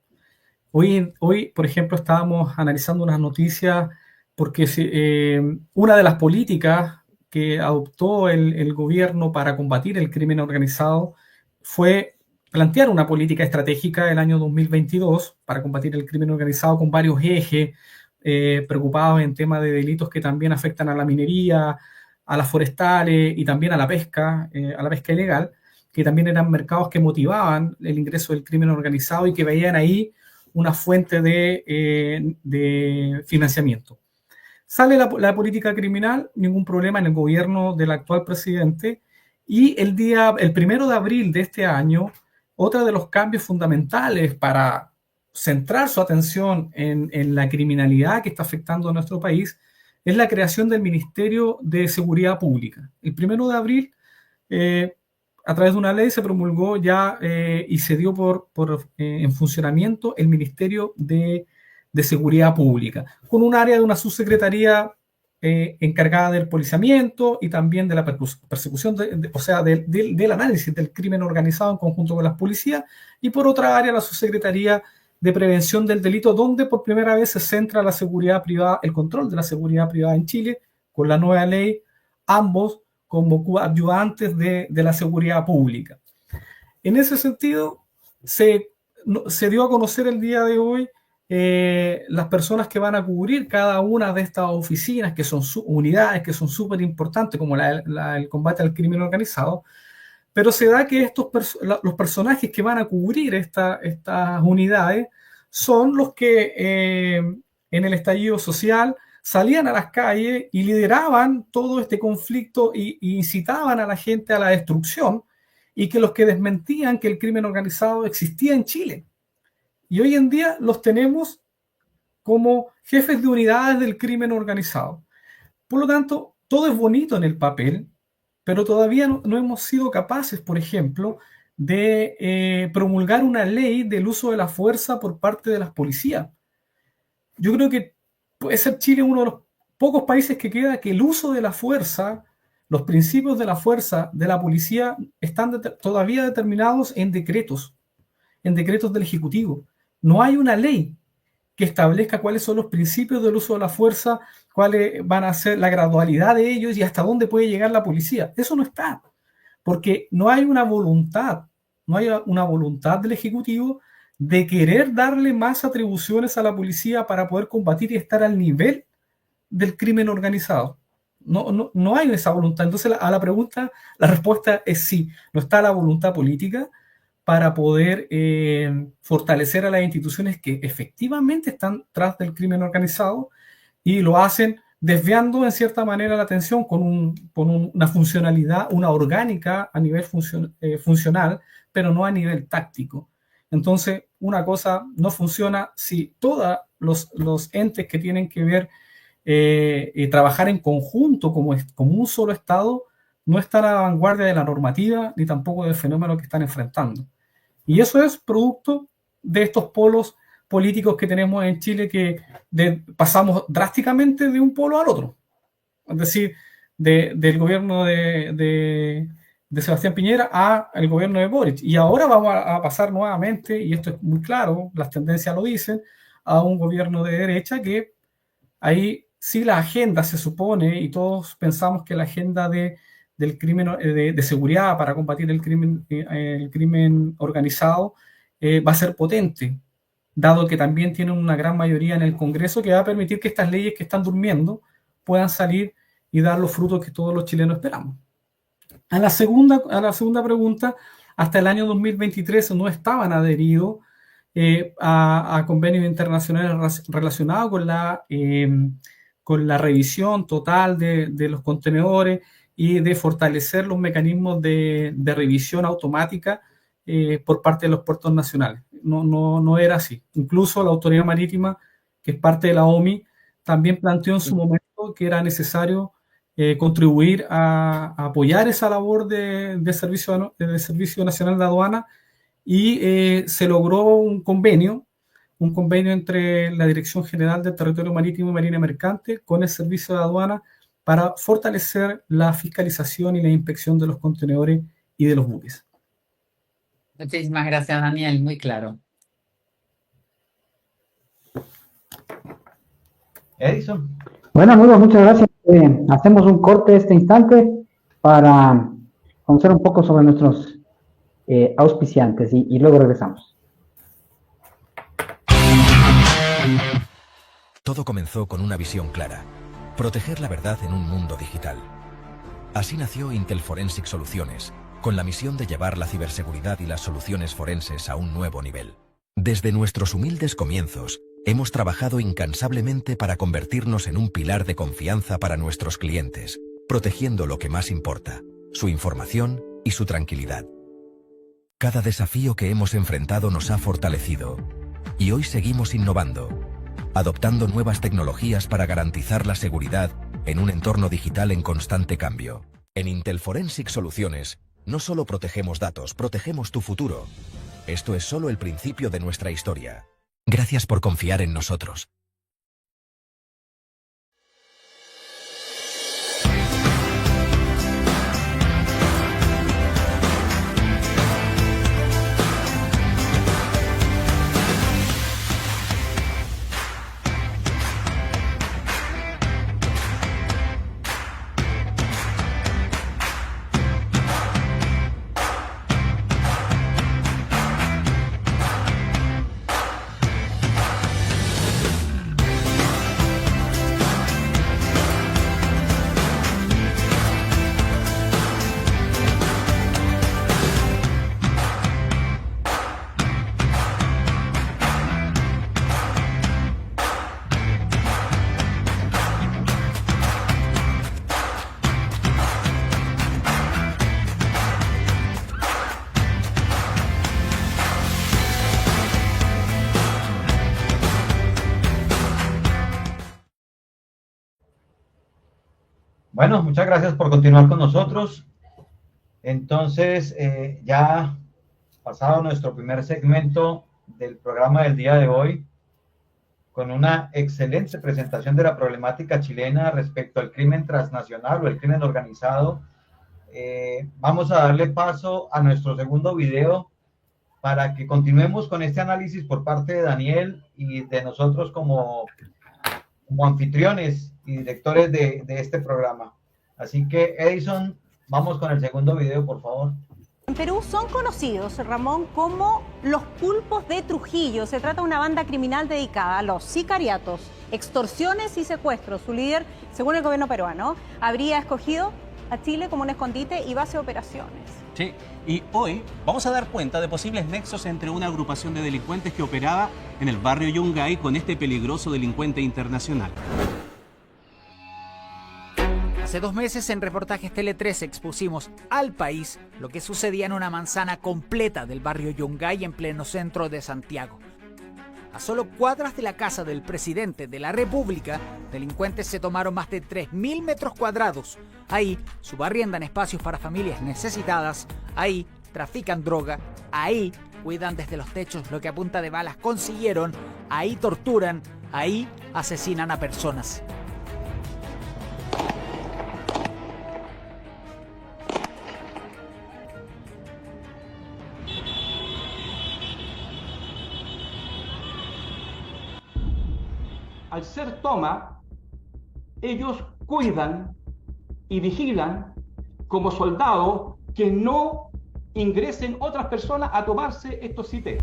Hoy, por ejemplo, estábamos analizando unas noticias porque una de las políticas que adoptó el gobierno para combatir el crimen organizado fue plantear una política estratégica del año 2022 para combatir el crimen organizado con varios ejes preocupados en temas de delitos que también afectan a la minería, a las forestales y también a la pesca ilegal, que también eran mercados que motivaban el ingreso del crimen organizado y que veían ahí una fuente de financiamiento. Sale la política criminal, ningún problema en el gobierno del actual presidente, y el 1 de abril de este año, otro de los cambios fundamentales para centrar su atención en la criminalidad que está afectando a nuestro país es la creación del Ministerio de Seguridad Pública. El 1 de abril, a través de una ley se promulgó ya y se dio en funcionamiento el Ministerio de Seguridad Pública, con un área de una subsecretaría encargada del policiamiento y también de la persecución, o sea, del análisis del crimen organizado en conjunto con las policías, y por otra área la subsecretaría de prevención del delito, donde por primera vez se centra la seguridad privada, el control de la seguridad privada en Chile, con la nueva ley, ambos como coadyuvantes de la seguridad pública. En ese sentido, se dio a conocer el día de hoy las personas que van a cubrir cada una de estas oficinas, que son unidades que son súper importantes, como el combate al crimen organizado, pero se da que los personajes que van a cubrir estas unidades son los que en el estallido social salían a las calles y lideraban todo este conflicto y incitaban a la gente a la destrucción, y que los que desmentían que el crimen organizado existía en Chile. Y hoy en día los tenemos como jefes de unidades del crimen organizado. Por lo tanto, todo es bonito en el papel, pero todavía no hemos sido capaces, por ejemplo, de promulgar una ley del uso de la fuerza por parte de las policías. Yo creo que puede ser Chile uno de los pocos países que queda que el uso de la fuerza, los principios de la fuerza de la policía están todavía determinados en decretos del Ejecutivo. No hay una ley que establezca cuáles son los principios del uso de la fuerza, cuáles van a ser la gradualidad de ellos y hasta dónde puede llegar la policía. Eso no está, porque no hay una voluntad del Ejecutivo de querer darle más atribuciones a la policía para poder combatir y estar al nivel del crimen organizado. No hay esa voluntad. Entonces, a la pregunta, la respuesta es sí. No está la voluntad política para poder fortalecer a las instituciones que efectivamente están tras del crimen organizado, y lo hacen desviando en cierta manera la atención con una funcionalidad, una orgánica a nivel funcional, pero no a nivel táctico. Entonces, una cosa no funciona si todos los entes que tienen que ver y trabajar en conjunto como un solo Estado no están a la vanguardia de la normativa ni tampoco del fenómeno que están enfrentando. Y eso es producto de estos polos políticos que tenemos en Chile, que pasamos drásticamente de un polo al otro. Es decir, del gobierno de Sebastián Piñera al gobierno de Boric. Y ahora vamos a pasar nuevamente, y esto es muy claro, las tendencias lo dicen, a un gobierno de derecha que ahí sí la agenda se supone, y todos pensamos que la agenda del crimen de seguridad para combatir el crimen organizado va a ser potente, dado que también tienen una gran mayoría en el Congreso que va a permitir que estas leyes que están durmiendo puedan salir y dar los frutos que todos los chilenos esperamos. A la segunda pregunta, hasta el año 2023 no estaban adheridos a convenios internacionales relacionados con la revisión total de los contenedores y de fortalecer los mecanismos de revisión automática por parte de los puertos nacionales. No era así. Incluso la Autoridad Marítima, que es parte de la OMI, también planteó en su momento que era necesario contribuir a apoyar esa labor del Servicio Nacional de Aduana, y se logró un convenio entre la Dirección General del Territorio Marítimo y Marina Mercante con el Servicio de Aduana para fortalecer la fiscalización y la inspección de los contenedores y de los buques. Muchísimas gracias, Daniel, muy claro. Edison. Bueno, amigos, muchas gracias. Hacemos un corte este instante para conocer un poco sobre nuestros auspiciantes y luego regresamos. Todo comenzó con una visión clara: proteger la verdad en un mundo digital. Así nació Intel Forensic Soluciones, con la misión de llevar la ciberseguridad y las soluciones forenses a un nuevo nivel. Desde nuestros humildes comienzos, hemos trabajado incansablemente para convertirnos en un pilar de confianza para nuestros clientes, protegiendo lo que más importa: su información y su tranquilidad. Cada desafío que hemos enfrentado nos ha fortalecido, y hoy seguimos innovando, adoptando nuevas tecnologías para garantizar la seguridad en un entorno digital en constante cambio. En Intel Forensic Soluciones, no solo protegemos datos, protegemos tu futuro. Esto es solo el principio de nuestra historia. Gracias por confiar en nosotros. Bueno, muchas gracias por continuar con nosotros. Entonces, ya pasado nuestro primer segmento del programa del día de hoy, con una excelente presentación de la problemática chilena respecto al crimen transnacional o el crimen organizado, vamos a darle paso a nuestro segundo video para que continuemos con este análisis por parte de Daniel y de nosotros como anfitriones y directores de este programa. Así que, Edison, vamos con el segundo video, por favor. En Perú son conocidos, Ramón, como los pulpos de Trujillo. Se trata de una banda criminal dedicada a los sicariatos, extorsiones y secuestros. Su líder, según el gobierno peruano, habría escogido a Chile como un escondite y base de operaciones. Sí, y hoy vamos a dar cuenta de posibles nexos entre una agrupación de delincuentes que operaba en el barrio Yungay con este peligroso delincuente internacional. Hace 2 meses en Reportajes Tele 13 expusimos al país lo que sucedía en una manzana completa del barrio Yungay en pleno centro de Santiago. A solo cuadras de la casa del presidente de la República, delincuentes se tomaron más de 3.000 metros cuadrados. Ahí subarriendan espacios para familias necesitadas, ahí trafican droga, ahí cuidan desde los techos lo que a punta de balas consiguieron, ahí torturan, ahí asesinan a personas. Al ser toma, ellos cuidan y vigilan como soldados que no ingresen otras personas a tomarse estos CITES.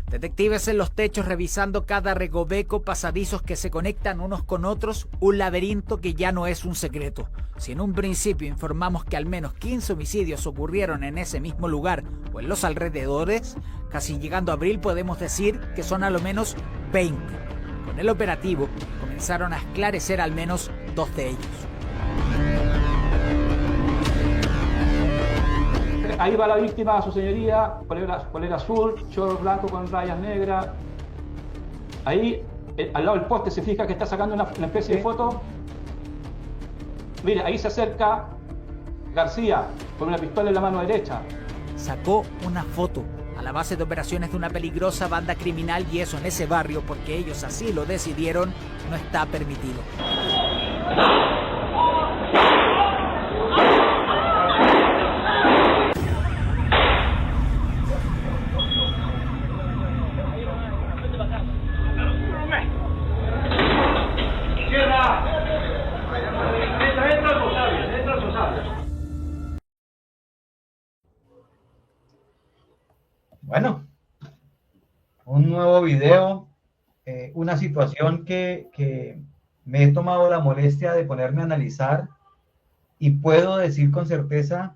Detectives en los techos revisando cada recoveco, pasadizos que se conectan unos con otros, un laberinto que ya no es un secreto. Si en un principio informamos que al menos 15 homicidios ocurrieron en ese mismo lugar o en los alrededores, casi llegando a abril podemos decir que son a lo menos 20. Con el operativo comenzaron a esclarecer al menos 2 de ellos. Ahí va la víctima, su señoría, polera azul, short blanco con rayas negras. Ahí, al lado del poste, se fija que está sacando una especie de foto. Mire, ahí se acerca García con una pistola en la mano derecha. Sacó una foto a la base de operaciones de una peligrosa banda criminal, y eso en ese barrio, porque ellos así lo decidieron, no está permitido. Bueno, un nuevo video, una situación que me he tomado la molestia de ponerme a analizar, y puedo decir con certeza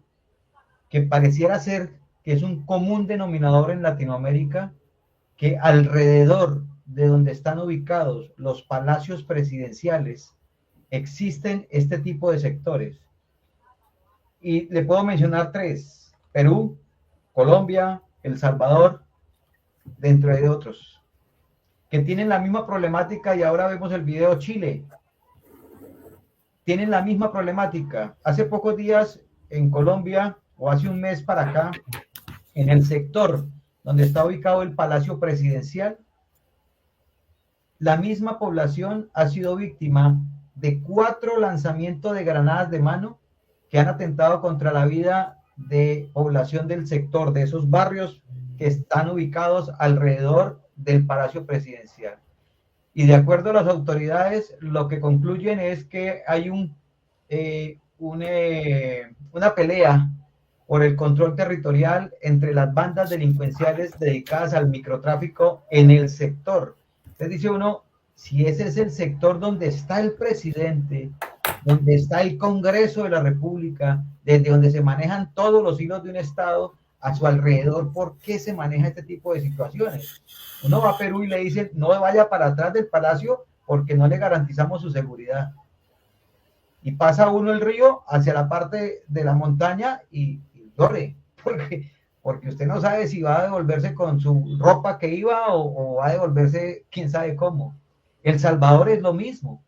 que pareciera ser que es un común denominador en Latinoamérica, que alrededor de donde están ubicados los palacios presidenciales existen este tipo de sectores. Y le puedo mencionar 3: Perú, Colombia, El Salvador, dentro de otros, que tienen la misma problemática. Y ahora vemos el video Chile. Tienen la misma problemática. Hace pocos días en Colombia, o hace un mes para acá, en el sector donde está ubicado el Palacio Presidencial, la misma población ha sido víctima de 4 lanzamientos de granadas de mano que han atentado contra la vida de población del sector, de esos barrios que están ubicados alrededor del Palacio Presidencial. Y de acuerdo a las autoridades, lo que concluyen es que hay una pelea por el control territorial entre las bandas delincuenciales dedicadas al microtráfico en el sector. Entonces dice uno, si ese es el sector donde está el presidente, donde está el Congreso de la República, desde donde se manejan todos los hilos de un Estado, a su alrededor, ¿por qué se maneja este tipo de situaciones? Uno va a Perú y le dicen, no vaya para atrás del palacio porque no le garantizamos su seguridad. Y pasa uno el río hacia la parte de la montaña y llore, porque usted no sabe si va a devolverse con su ropa que iba o va a devolverse quién sabe cómo. El Salvador es lo mismo.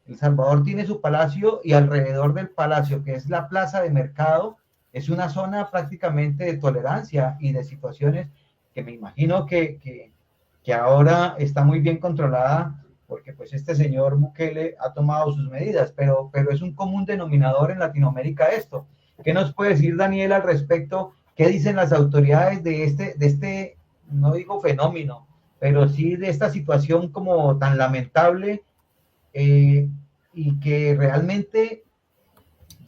El Salvador tiene su palacio, y alrededor del palacio, que es la plaza de mercado, es una zona prácticamente de tolerancia y de situaciones que me imagino que ahora está muy bien controlada, porque pues este señor Bukele ha tomado sus medidas, pero es un común denominador en Latinoamérica esto. ¿Qué nos puede decir Daniel al respecto? ¿Qué dicen las autoridades de este, no digo fenómeno, pero sí de esta situación como tan lamentable, y que realmente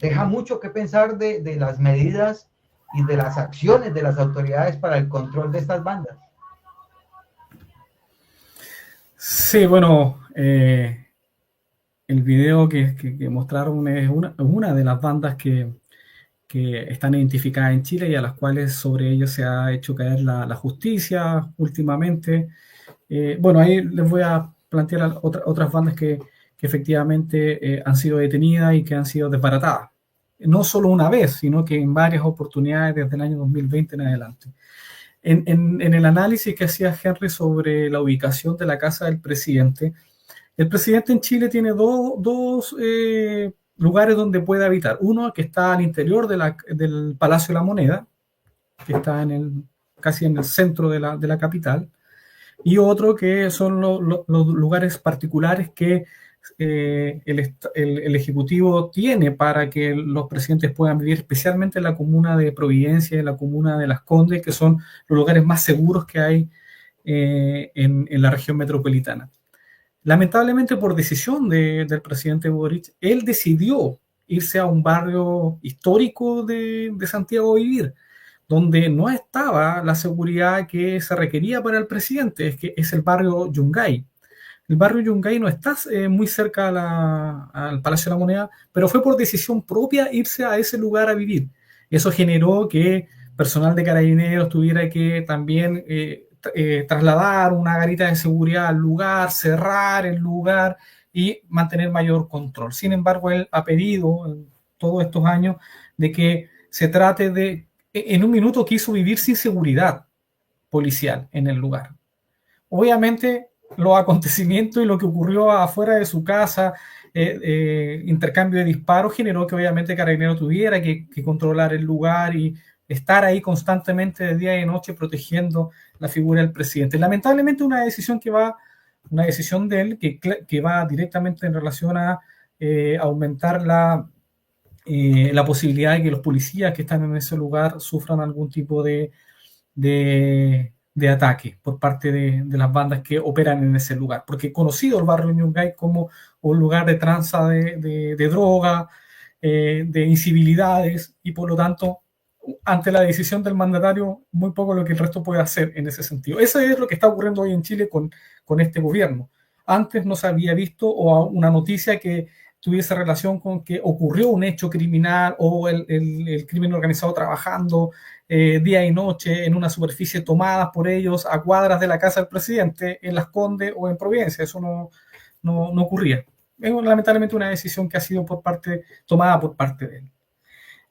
deja mucho que pensar de las medidas y de las acciones de las autoridades para el control de estas bandas? Sí, bueno, el video que mostraron es una de las bandas que están identificadas en Chile y a las cuales sobre ellas se ha hecho caer la justicia últimamente. Bueno, ahí les voy a plantear otras bandas que efectivamente han sido detenidas y que han sido desbaratadas. No solo una vez, sino que en varias oportunidades desde el año 2020 en adelante. En el análisis que hacía Henry sobre la ubicación de la casa del presidente, el presidente en Chile tiene dos lugares donde puede habitar. Uno que está al interior del Palacio de la Moneda, que está casi en el centro de la capital, y otro que son los lugares particulares que el Ejecutivo tiene para que los presidentes puedan vivir, especialmente en la comuna de Providencia y en la comuna de Las Condes, que son los lugares más seguros que hay en la región metropolitana. Lamentablemente, por decisión del presidente Boric, él decidió irse a un barrio histórico de Santiago a vivir, donde no estaba la seguridad que se requería para el presidente, es el barrio Yungay. El barrio Yungay no está muy cerca al Palacio de la Moneda, pero fue por decisión propia irse a ese lugar a vivir. Eso generó que personal de Carabineros tuviera que también trasladar una garita de seguridad al lugar, cerrar el lugar y mantener mayor control. Sin embargo, él ha pedido en todos estos años de que se trate de, en un minuto quiso vivir sin seguridad policial en el lugar. Obviamente, los acontecimientos y lo que ocurrió afuera de su casa, intercambio de disparos, generó que obviamente Carabineros tuviera que controlar el lugar y estar ahí constantemente de día y de noche protegiendo la figura del presidente. Lamentablemente una decisión de él que va directamente en relación a aumentar la posibilidad de que los policías que están en ese lugar sufran algún tipo de ataque por parte de las bandas que operan en ese lugar, porque conocido el barrio Yungay como un lugar de tranza de droga, de incivilidades, y por lo tanto, ante la decisión del mandatario, muy poco lo que el resto puede hacer en ese sentido. Eso es lo que está ocurriendo hoy en Chile con este gobierno. Antes no se había visto o una noticia que tuviese relación con que ocurrió un hecho criminal o el crimen organizado trabajando día y noche en una superficie tomada por ellos a cuadras de la casa del presidente en Las Condes o en Providencia. Eso no ocurría. Es lamentablemente una decisión que ha sido tomada por parte de él.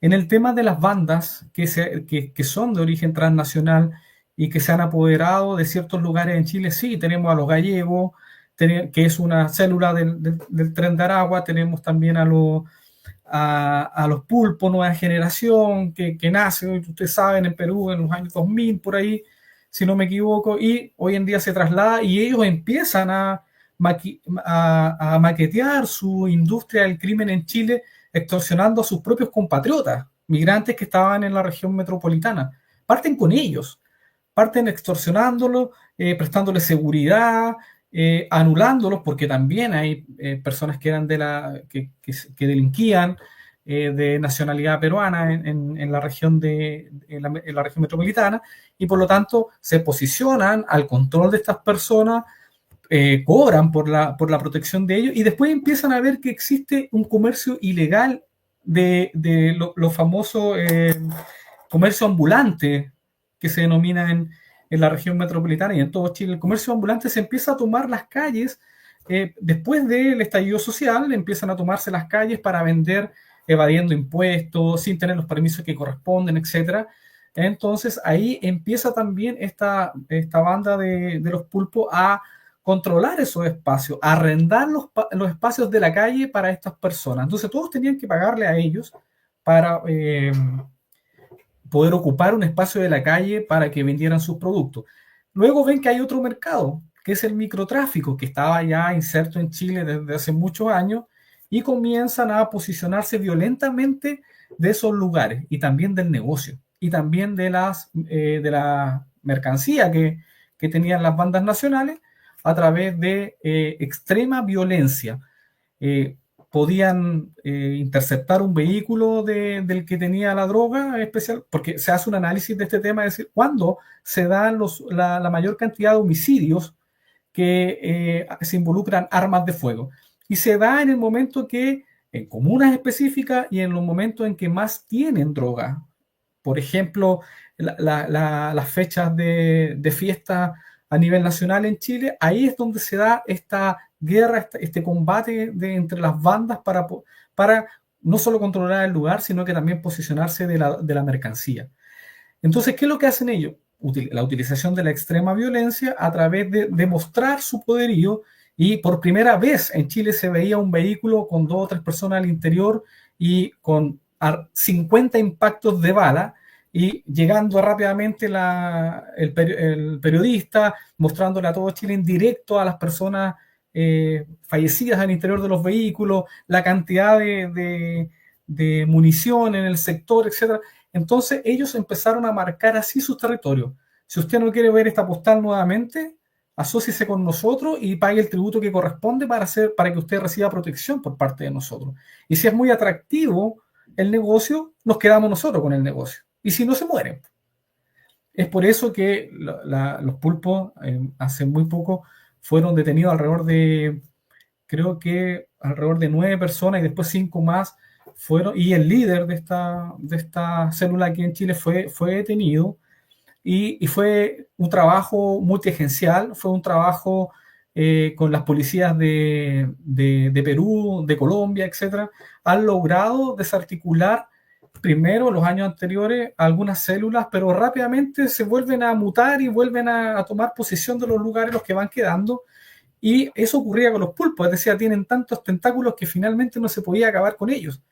En el tema de las bandas que son de origen transnacional y que se han apoderado de ciertos lugares en Chile, sí, tenemos a los gallegos, que es una célula del Tren de Aragua, tenemos también a los pulpos, nueva generación, que nace, ustedes saben, en Perú en los años 2000, por ahí, si no me equivoco, y hoy en día se traslada y ellos empiezan a maquetear su industria del crimen en Chile, extorsionando a sus propios compatriotas, migrantes que estaban en la región metropolitana. Parten con ellos, parten extorsionándolos, prestándoles seguridad, anulándolos, porque también hay personas que eran que delinquían de nacionalidad peruana en la región en la región metropolitana, y por lo tanto se posicionan al control de estas personas, cobran por la protección de ellos, y después empiezan a ver que existe un comercio ilegal de lo famoso comercio ambulante que se denomina en la región metropolitana y en todo Chile. El comercio ambulante se empieza a tomar las calles después del estallido social, empiezan a tomarse las calles para vender evadiendo impuestos, sin tener los permisos que corresponden, etc. Entonces ahí empieza también esta banda de los pulpos a controlar esos espacios, arrendar los espacios de la calle para estas personas. Entonces todos tenían que pagarle a ellos para poder ocupar un espacio de la calle para que vendieran sus productos. Luego ven que hay otro mercado, que es el microtráfico, que estaba ya inserto en Chile desde hace muchos años, y comienzan a posicionarse violentamente de esos lugares, y también del negocio, y también de la mercancía que tenían las bandas nacionales, a través de extrema violencia. Podían interceptar un vehículo del que tenía la droga especial, porque se hace un análisis de este tema, es decir, cuándo se dan la mayor cantidad de homicidios que se involucran armas de fuego. Y se da en el momento que, en comunas específicas y en los momentos en que más tienen droga. Por ejemplo, las fechas de fiesta a nivel nacional en Chile, ahí es donde se da esta guerra, este combate entre las bandas para no solo controlar el lugar, sino que también posicionarse de la mercancía. Entonces, ¿qué es lo que hacen ellos? La utilización de la extrema violencia a través de demostrar su poderío, y por primera vez en Chile se veía un vehículo con 2 o 3 personas al interior y con 50 impactos de bala, y llegando rápidamente el periodista, mostrándole a todo Chile en directo a las personas fallecidas al interior de los vehículos, la cantidad de munición en el sector, etc. Entonces ellos empezaron a marcar así sus territorios. Si usted no quiere ver esta postal nuevamente, asóciese con nosotros y pague el tributo que corresponde para que usted reciba protección por parte de nosotros. Y si es muy atractivo el negocio, nos quedamos nosotros con el negocio. Y si no, se mueren. Es por eso que los pulpos hace muy poco fueron detenidos creo que alrededor de 9 personas y después 5 más fueron, y el líder de esta célula aquí en Chile fue detenido, y fue un trabajo multiagencial, fue un trabajo con las policías de Perú, de Colombia, etcétera. Han logrado desarticular primero, los años anteriores, algunas células, pero rápidamente se vuelven a mutar y vuelven a tomar posesión de los lugares los que van quedando. Y eso ocurría con los pulpos, es decir, tienen tantos tentáculos que finalmente no se podía acabar con ellos.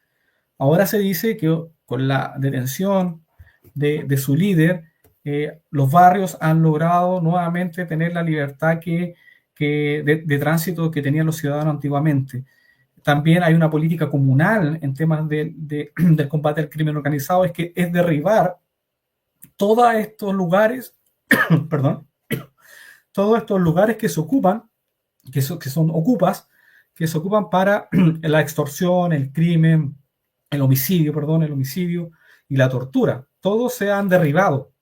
Ahora se dice que con la detención de su líder, los barrios han logrado nuevamente tener la libertad de tránsito que tenían los ciudadanos antiguamente. También hay una política comunal en temas del combate al crimen organizado, es derribar todos estos lugares, perdón, todos estos lugares que se ocupan, que son ocupas, que se ocupan para la extorsión, el crimen, el homicidio y la tortura. Todos se han derribado,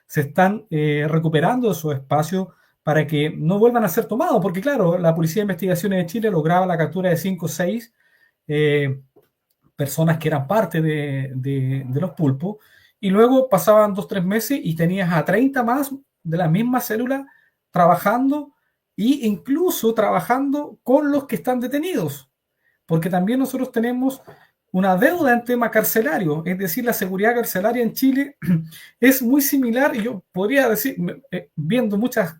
se están recuperando de su espacio para que no vuelvan a ser tomados, porque claro, la Policía de Investigaciones de Chile lograba la captura de 5 o 6 personas que eran parte de los pulpos, y luego pasaban 2 o 3 meses y tenías a 30 más de la misma célula trabajando, e incluso trabajando con los que están detenidos, porque también nosotros tenemos una deuda en tema carcelario, es decir, la seguridad carcelaria en Chile es muy similar, y yo podría decir, viendo muchas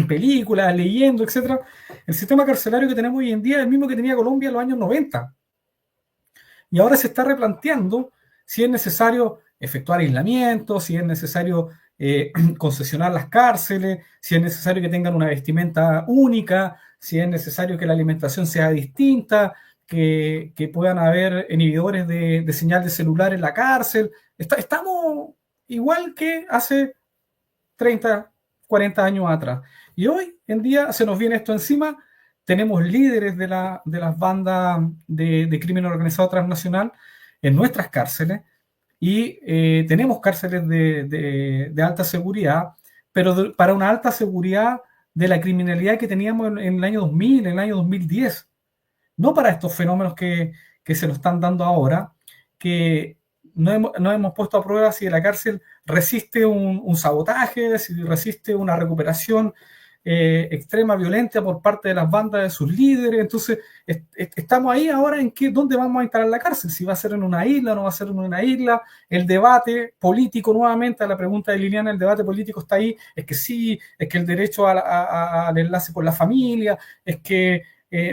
películas, leyendo, etcétera, el sistema carcelario que tenemos hoy en día es el mismo que tenía Colombia en los años 90. Y ahora se está replanteando si es necesario efectuar aislamiento, si es necesario concesionar las cárceles, si es necesario que tengan una vestimenta única, si es necesario que la alimentación sea distinta, que puedan haber inhibidores de señal de celular en la cárcel. Estamos igual que hace 30, 40 años atrás. Y hoy en día se nos viene esto encima. Tenemos líderes de las bandas de crimen organizado transnacional en nuestras cárceles, y tenemos cárceles de alta seguridad, pero para una alta seguridad de la criminalidad que teníamos en el año 2000, en el año 2010. No para estos fenómenos que se nos están dando ahora, que no hemos puesto a prueba si la cárcel resiste un sabotaje, si resiste una recuperación extrema, violenta por parte de las bandas de sus líderes. Entonces, estamos ahí ahora en dónde vamos a instalar la cárcel, si va a ser en una isla o no va a ser en una isla. El debate político, nuevamente, a la pregunta de Liliana, el debate político está ahí, es que sí, es que el derecho al enlace con la familia, es que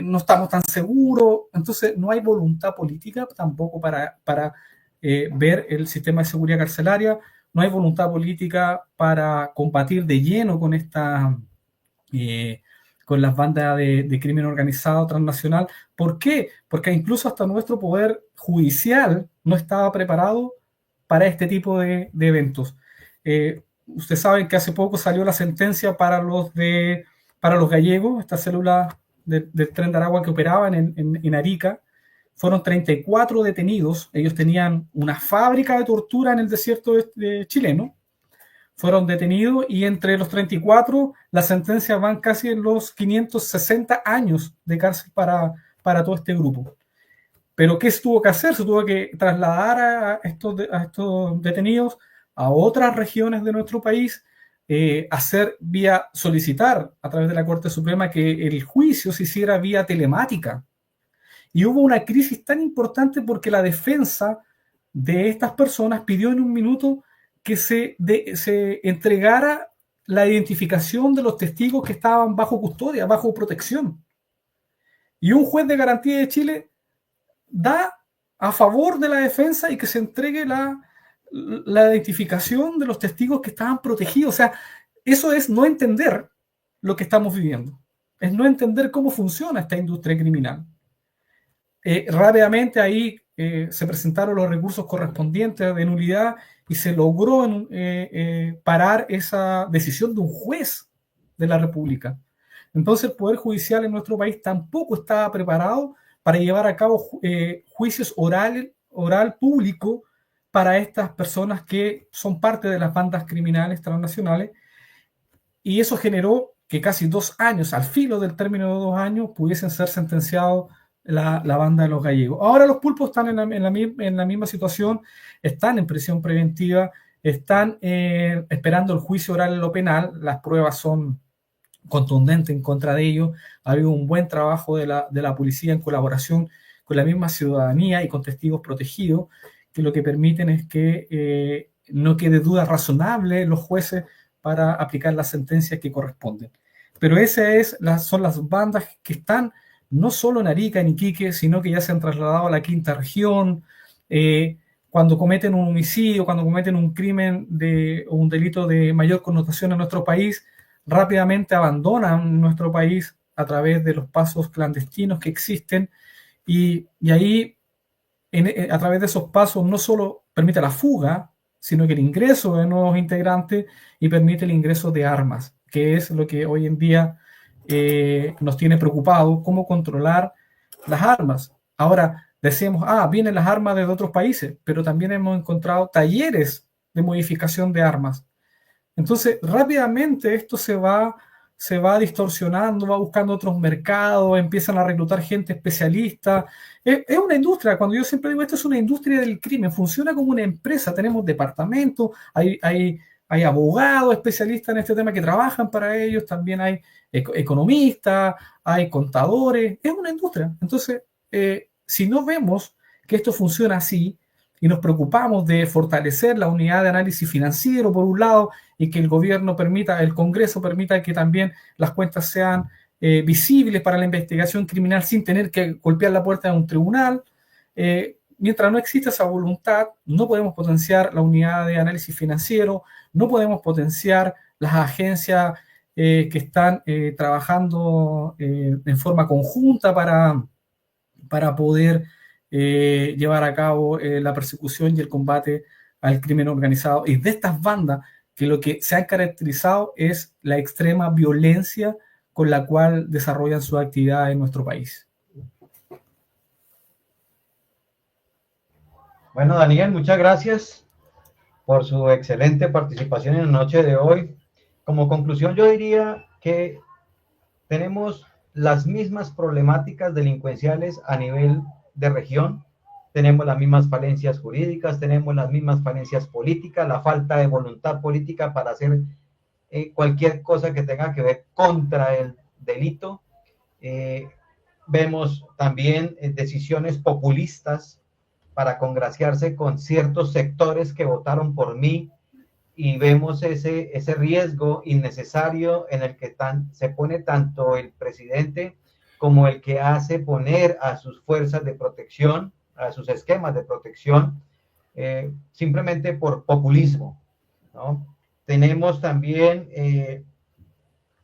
no estamos tan seguros. Entonces, no hay voluntad política tampoco para ver el sistema de seguridad carcelaria, no hay voluntad política para combatir de lleno con con las bandas de crimen organizado transnacional. ¿Por qué? Porque incluso hasta nuestro poder judicial no estaba preparado para este tipo de eventos. Ustedes saben que hace poco salió la sentencia para los gallegos, esta célula del Tren de Aragua que operaba en Arica. Fueron 34 detenidos. Ellos tenían una fábrica de tortura en el desierto chileno. Fueron detenidos, y entre los 34 las sentencias van casi en los 560 años de cárcel para todo este grupo. Pero ¿qué se tuvo que hacer? Se tuvo que trasladar a estos detenidos a otras regiones de nuestro país, solicitar a través de la Corte Suprema que el juicio se hiciera vía telemática. Y hubo una crisis tan importante porque la defensa de estas personas pidió en un minuto que se entregara la identificación de los testigos que estaban bajo custodia, bajo protección. Y un juez de garantía de Chile da a favor de la defensa y que se entregue la identificación de los testigos que estaban protegidos. O sea, eso es no entender lo que estamos viviendo. Es no entender cómo funciona esta industria criminal. Rápidamente ahí se presentaron los recursos correspondientes de nulidad y se logró parar esa decisión de un juez de la República. Entonces el Poder Judicial en nuestro país tampoco estaba preparado para llevar a cabo juicios oral público para estas personas que son parte de las bandas criminales transnacionales, y eso generó que casi 2 años, al filo del término de 2 años, pudiesen ser sentenciados la banda de los gallegos. Ahora los pulpos están en la misma situación, están en prisión preventiva, están esperando el juicio oral en lo penal, las pruebas son contundentes en contra de ellos, ha habido un buen trabajo de la policía en colaboración con la misma ciudadanía y con testigos protegidos, que lo que permiten es que no quede duda razonable los jueces para aplicar las sentencias que corresponden. Pero esas son las bandas que están no solo en Arica, en Iquique, sino que ya se han trasladado a la quinta región. Cuando cometen un homicidio, cuando cometen un crimen o un delito de mayor connotación en nuestro país, rápidamente abandonan nuestro país a través de los pasos clandestinos que existen, y ahí, a través de esos pasos, no solo permite la fuga, sino que el ingreso de nuevos integrantes y permite el ingreso de armas, que es lo que hoy en día nos tiene preocupados, cómo controlar las armas. Ahora decíamos, vienen las armas de otros países, pero también hemos encontrado talleres de modificación de armas. Entonces, rápidamente esto se va distorsionando, va buscando otros mercados, empiezan a reclutar gente especialista. Es una industria, cuando yo siempre digo, esto es una industria del crimen, funciona como una empresa, tenemos departamentos, hay abogados especialistas en este tema que trabajan para ellos, también hay economistas, hay contadores, es una industria. Entonces, si no vemos que esto funciona así y nos preocupamos de fortalecer la unidad de análisis financiero, por un lado, y que el gobierno permita, el Congreso permita que también las cuentas sean visibles para la investigación criminal sin tener que golpear la puerta de un tribunal, mientras no exista esa voluntad, no podemos potenciar la unidad de análisis financiero, no podemos potenciar las agencias que están trabajando en forma conjunta para poder llevar a cabo la persecución y el combate al crimen organizado. Y de estas bandas, que lo que se han caracterizado es la extrema violencia con la cual desarrollan su actividad en nuestro país. Bueno, Daniel, muchas gracias por su excelente participación en la noche de hoy. Como conclusión, yo diría que tenemos las mismas problemáticas delincuenciales a nivel de región, tenemos las mismas falencias jurídicas, tenemos las mismas falencias políticas, la falta de voluntad política para hacer cualquier cosa que tenga que ver contra el delito. Vemos también decisiones populistas para congraciarse con ciertos sectores que votaron por mí, y vemos ese riesgo innecesario en el que se pone tanto el presidente como el que hace poner a sus fuerzas de protección, a sus esquemas de protección, simplemente por populismo, ¿no? Tenemos también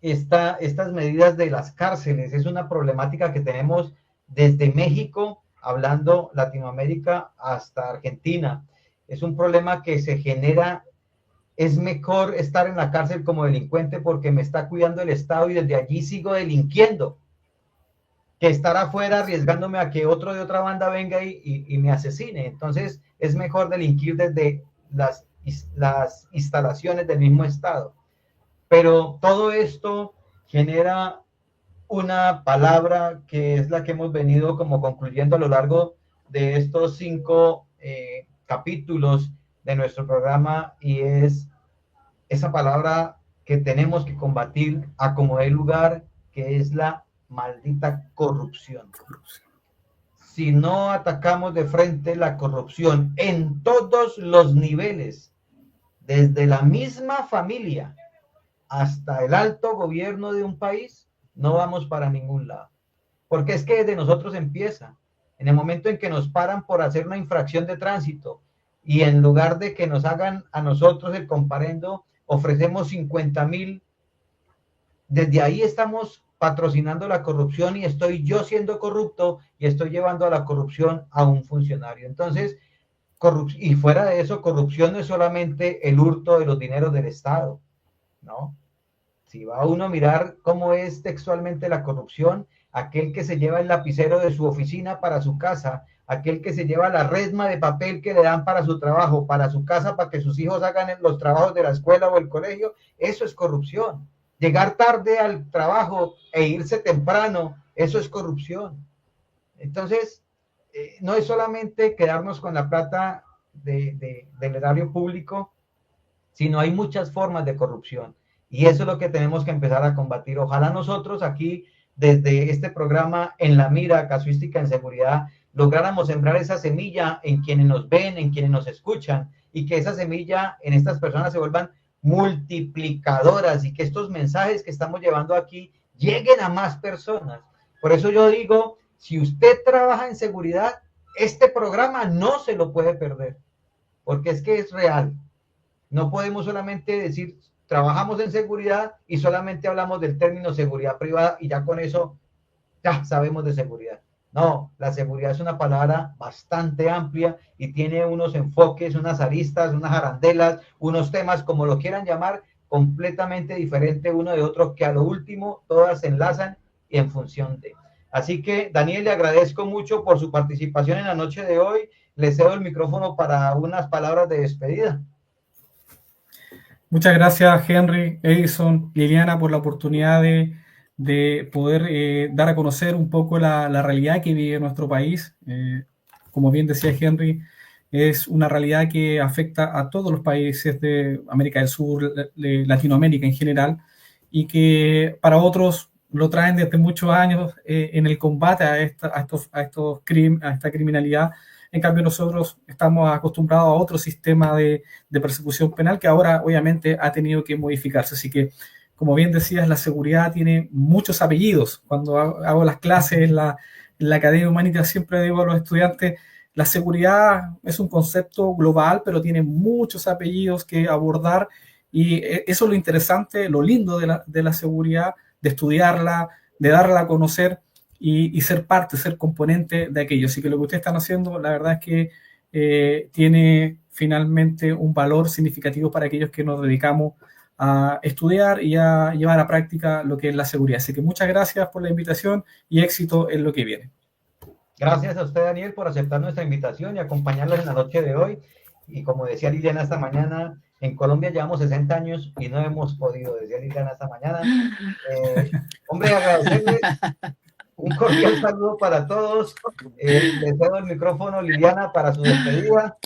estas medidas de las cárceles. Es una problemática que tenemos desde México, hablando Latinoamérica, hasta Argentina. Es un problema que se genera. Es mejor estar en la cárcel como delincuente porque me está cuidando el Estado y desde allí sigo delinquiendo, que estar afuera arriesgándome a que otro de otra banda venga y me asesine. Entonces es mejor delinquir desde las instalaciones del mismo Estado. Pero todo esto genera una palabra que es la que hemos venido como concluyendo a lo largo de estos 5 capítulos de nuestro programa, y es esa palabra que tenemos que combatir a como dé lugar, que es la maldita corrupción. Si no atacamos de frente la corrupción en todos los niveles, desde la misma familia hasta el alto gobierno de un país, no vamos para ningún lado. Porque es que desde nosotros empieza. En el momento en que nos paran por hacer una infracción de tránsito, y en lugar de que nos hagan a nosotros el comparendo, ofrecemos 50,000, desde ahí estamos patrocinando la corrupción, y estoy yo siendo corrupto y estoy llevando a la corrupción a un funcionario. Entonces, y fuera de eso, corrupción no es solamente el hurto de los dineros del Estado, ¿no? Si va uno a mirar cómo es textualmente la corrupción, aquel que se lleva el lapicero de su oficina para su casa, aquel que se lleva la resma de papel que le dan para su trabajo, para su casa, para que sus hijos hagan los trabajos de la escuela o el colegio, eso es corrupción. Llegar tarde al trabajo e irse temprano, eso es corrupción. Entonces, no es solamente quedarnos con la plata del erario público, sino hay muchas formas de corrupción. Y eso es lo que tenemos que empezar a combatir. Ojalá nosotros aquí, desde este programa En la Mira, Casuística en Seguridad, lográramos sembrar esa semilla en quienes nos ven, en quienes nos escuchan, y que esa semilla en estas personas se vuelvan multiplicadoras y que estos mensajes que estamos llevando aquí lleguen a más personas. Por eso yo digo, si usted trabaja en seguridad, este programa no se lo puede perder, porque es que es real. No podemos solamente decir, trabajamos en seguridad y solamente hablamos del término seguridad privada y ya con eso ya sabemos de seguridad. No, la seguridad es una palabra bastante amplia y tiene unos enfoques, unas aristas, unas arandelas, unos temas, como lo quieran llamar, completamente diferente uno de otro, que a lo último todas se enlazan y en función de. Así que, Daniel, le agradezco mucho por su participación en la noche de hoy. Le cedo el micrófono para unas palabras de despedida. Muchas gracias, Henry, Edison, Liliana, por la oportunidad de poder dar a conocer un poco la realidad que vive nuestro país. Como bien decía Henry, es una realidad que afecta a todos los países de América del Sur, de Latinoamérica en general, y que para otros lo traen desde muchos años en el combate a esta criminalidad. En cambio, nosotros estamos acostumbrados a otro sistema de persecución penal que ahora obviamente ha tenido que modificarse. Así que, como bien decías, la seguridad tiene muchos apellidos. Cuando hago las clases en la Academia Humanitas, siempre digo a los estudiantes, la seguridad es un concepto global, pero tiene muchos apellidos que abordar, y eso es lo interesante, lo lindo de la seguridad, de estudiarla, de darla a conocer y ser parte, ser componente de aquello. Así que lo que ustedes están haciendo, la verdad es que tiene finalmente un valor significativo para aquellos que nos dedicamos a estudiar y a llevar a práctica lo que es la seguridad. Así que muchas gracias por la invitación y éxito en lo que viene. Gracias a usted, Daniel, por aceptar nuestra invitación y acompañarnos en la noche de hoy. Y como decía Liliana esta mañana, en Colombia llevamos 60 años y no hemos podido, decía Liliana esta mañana. Hombre, agradecerles. Un cordial saludo para todos. Les cedo el micrófono, Liliana, para su despedida.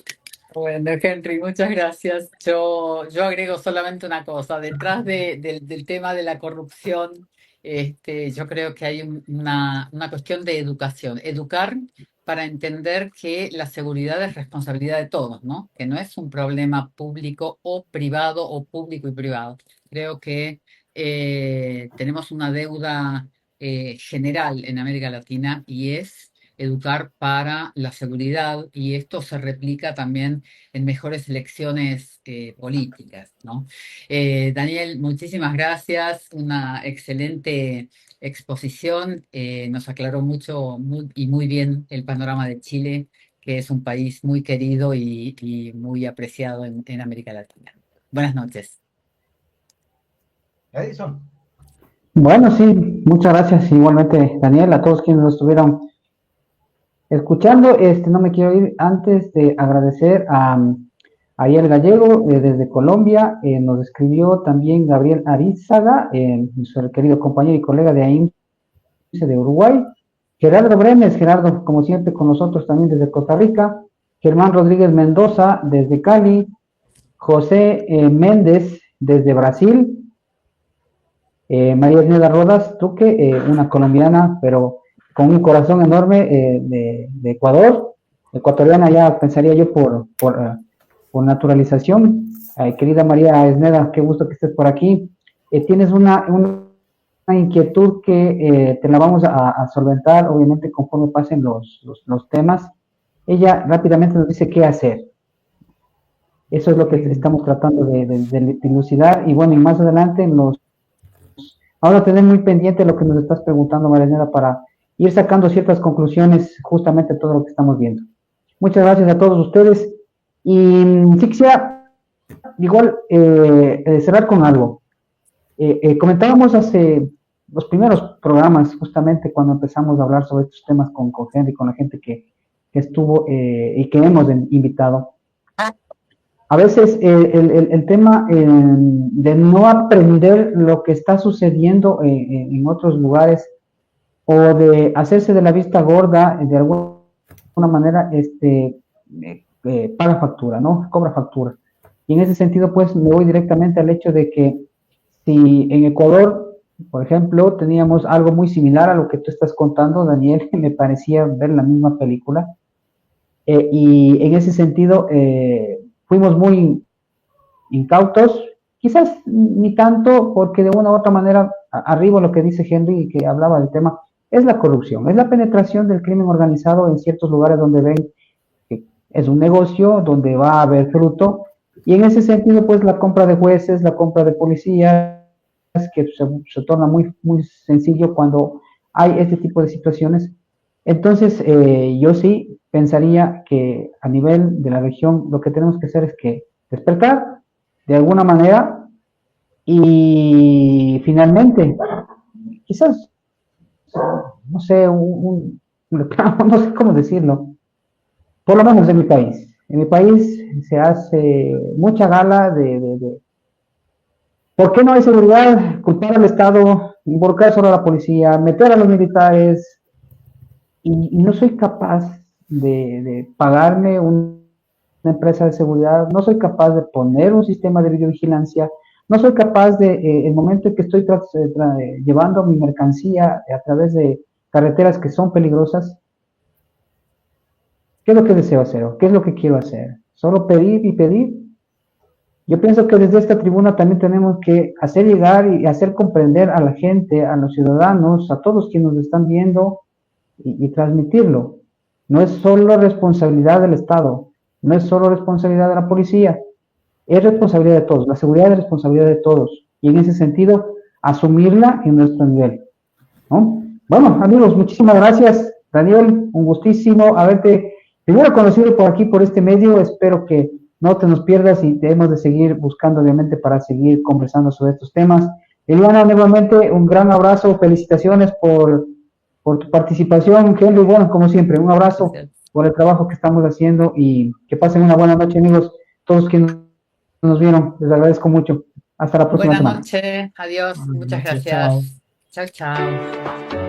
Bueno, Henry, muchas gracias. Yo agrego solamente una cosa. Detrás del tema de la corrupción, yo creo que hay una cuestión de educación. Educar para entender que la seguridad es responsabilidad de todos, ¿no? Que no es un problema público o privado o público y privado. Creo que tenemos una deuda general en América Latina y es educar para la seguridad, y esto se replica también en mejores elecciones políticas, ¿no? Daniel, muchísimas gracias, una excelente exposición, nos aclaró mucho y muy bien el panorama de Chile, que es un país muy querido y muy apreciado en América Latina. Buenas noches. Edison. Bueno, sí, muchas gracias igualmente, Daniel, a todos quienes nos estuvieron escuchando. No me quiero ir antes de agradecer a Ariel Gallego desde Colombia. Nos escribió también Gabriel Arizaga, nuestro querido compañero y colega de AIMSE de Uruguay. Gerardo Brenes, Gerardo, como siempre, con nosotros también desde Costa Rica. Germán Rodríguez Mendoza desde Cali. José Méndez desde Brasil. María Igneda Rodas Tuque, una colombiana, pero con un corazón enorme de Ecuador, ecuatoriana ya pensaría yo por naturalización. Querida María Igneda, qué gusto que estés por aquí. Tienes una inquietud que te la vamos a solventar, obviamente, conforme pasen los temas. Ella rápidamente nos dice qué hacer. Eso es lo que estamos tratando de dilucidar, y bueno, y más adelante ahora tener muy pendiente lo que nos estás preguntando, Marianela, para ir sacando ciertas conclusiones justamente de todo lo que estamos viendo. Muchas gracias a todos ustedes. Y sí quisiera igual cerrar con algo. Comentábamos hace los primeros programas, justamente cuando empezamos a hablar sobre estos temas con Henry, con la gente que que estuvo y que hemos invitado. A veces el tema de no aprender lo que está sucediendo en otros lugares o de hacerse de la vista gorda, de alguna manera, paga factura, ¿no? Cobra factura. Y en ese sentido, pues, me voy directamente al hecho de que si en Ecuador, por ejemplo, teníamos algo muy similar a lo que tú estás contando, Daniel, me parecía ver la misma película, y en ese sentido fuimos muy incautos, quizás ni tanto, porque de una u otra manera, arriba lo que dice Henry, que hablaba del tema, es la corrupción, es la penetración del crimen organizado en ciertos lugares donde ven que es un negocio, donde va a haber fruto, y en ese sentido, pues, la compra de jueces, la compra de policías, que se torna muy, muy sencillo cuando hay este tipo de situaciones. Entonces, yo sí pensaría que a nivel de la región lo que tenemos que hacer es que despertar de alguna manera y finalmente, quizás, no sé, no sé cómo decirlo, por lo menos en mi país. En mi país se hace mucha gala de ¿por qué no hay seguridad? Culpar al Estado, involucrar solo a la policía, meter a los militares, y no soy capaz de pagarme una empresa de seguridad, no soy capaz de poner un sistema de videovigilancia, no soy capaz de, el momento en que estoy llevando mi mercancía a través de carreteras que son peligrosas, ¿qué es lo que deseo hacer? ¿Qué es lo que quiero hacer? ¿Solo pedir y pedir? Yo pienso que desde esta tribuna también tenemos que hacer llegar y hacer comprender a la gente, a los ciudadanos, a todos quienes nos están viendo y transmitirlo. No es solo responsabilidad del Estado, no es solo responsabilidad de la policía, es responsabilidad de todos, la seguridad es responsabilidad de todos, y en ese sentido, asumirla en nuestro nivel, ¿no? Bueno, amigos, muchísimas gracias. Daniel, un gustísimo haberte primero conocido por aquí, por este medio. Espero que no te nos pierdas y debemos de seguir buscando, obviamente, para seguir conversando sobre estos temas. Eliana, nuevamente, un gran abrazo, felicitaciones por tu participación. Henry, bueno, como siempre, un abrazo por el trabajo que estamos haciendo y que pasen una buena noche, amigos, todos quienes nos vieron, les agradezco mucho. Hasta la próxima semana. Buenas noches, adiós, muchas gracias. Chao, chao.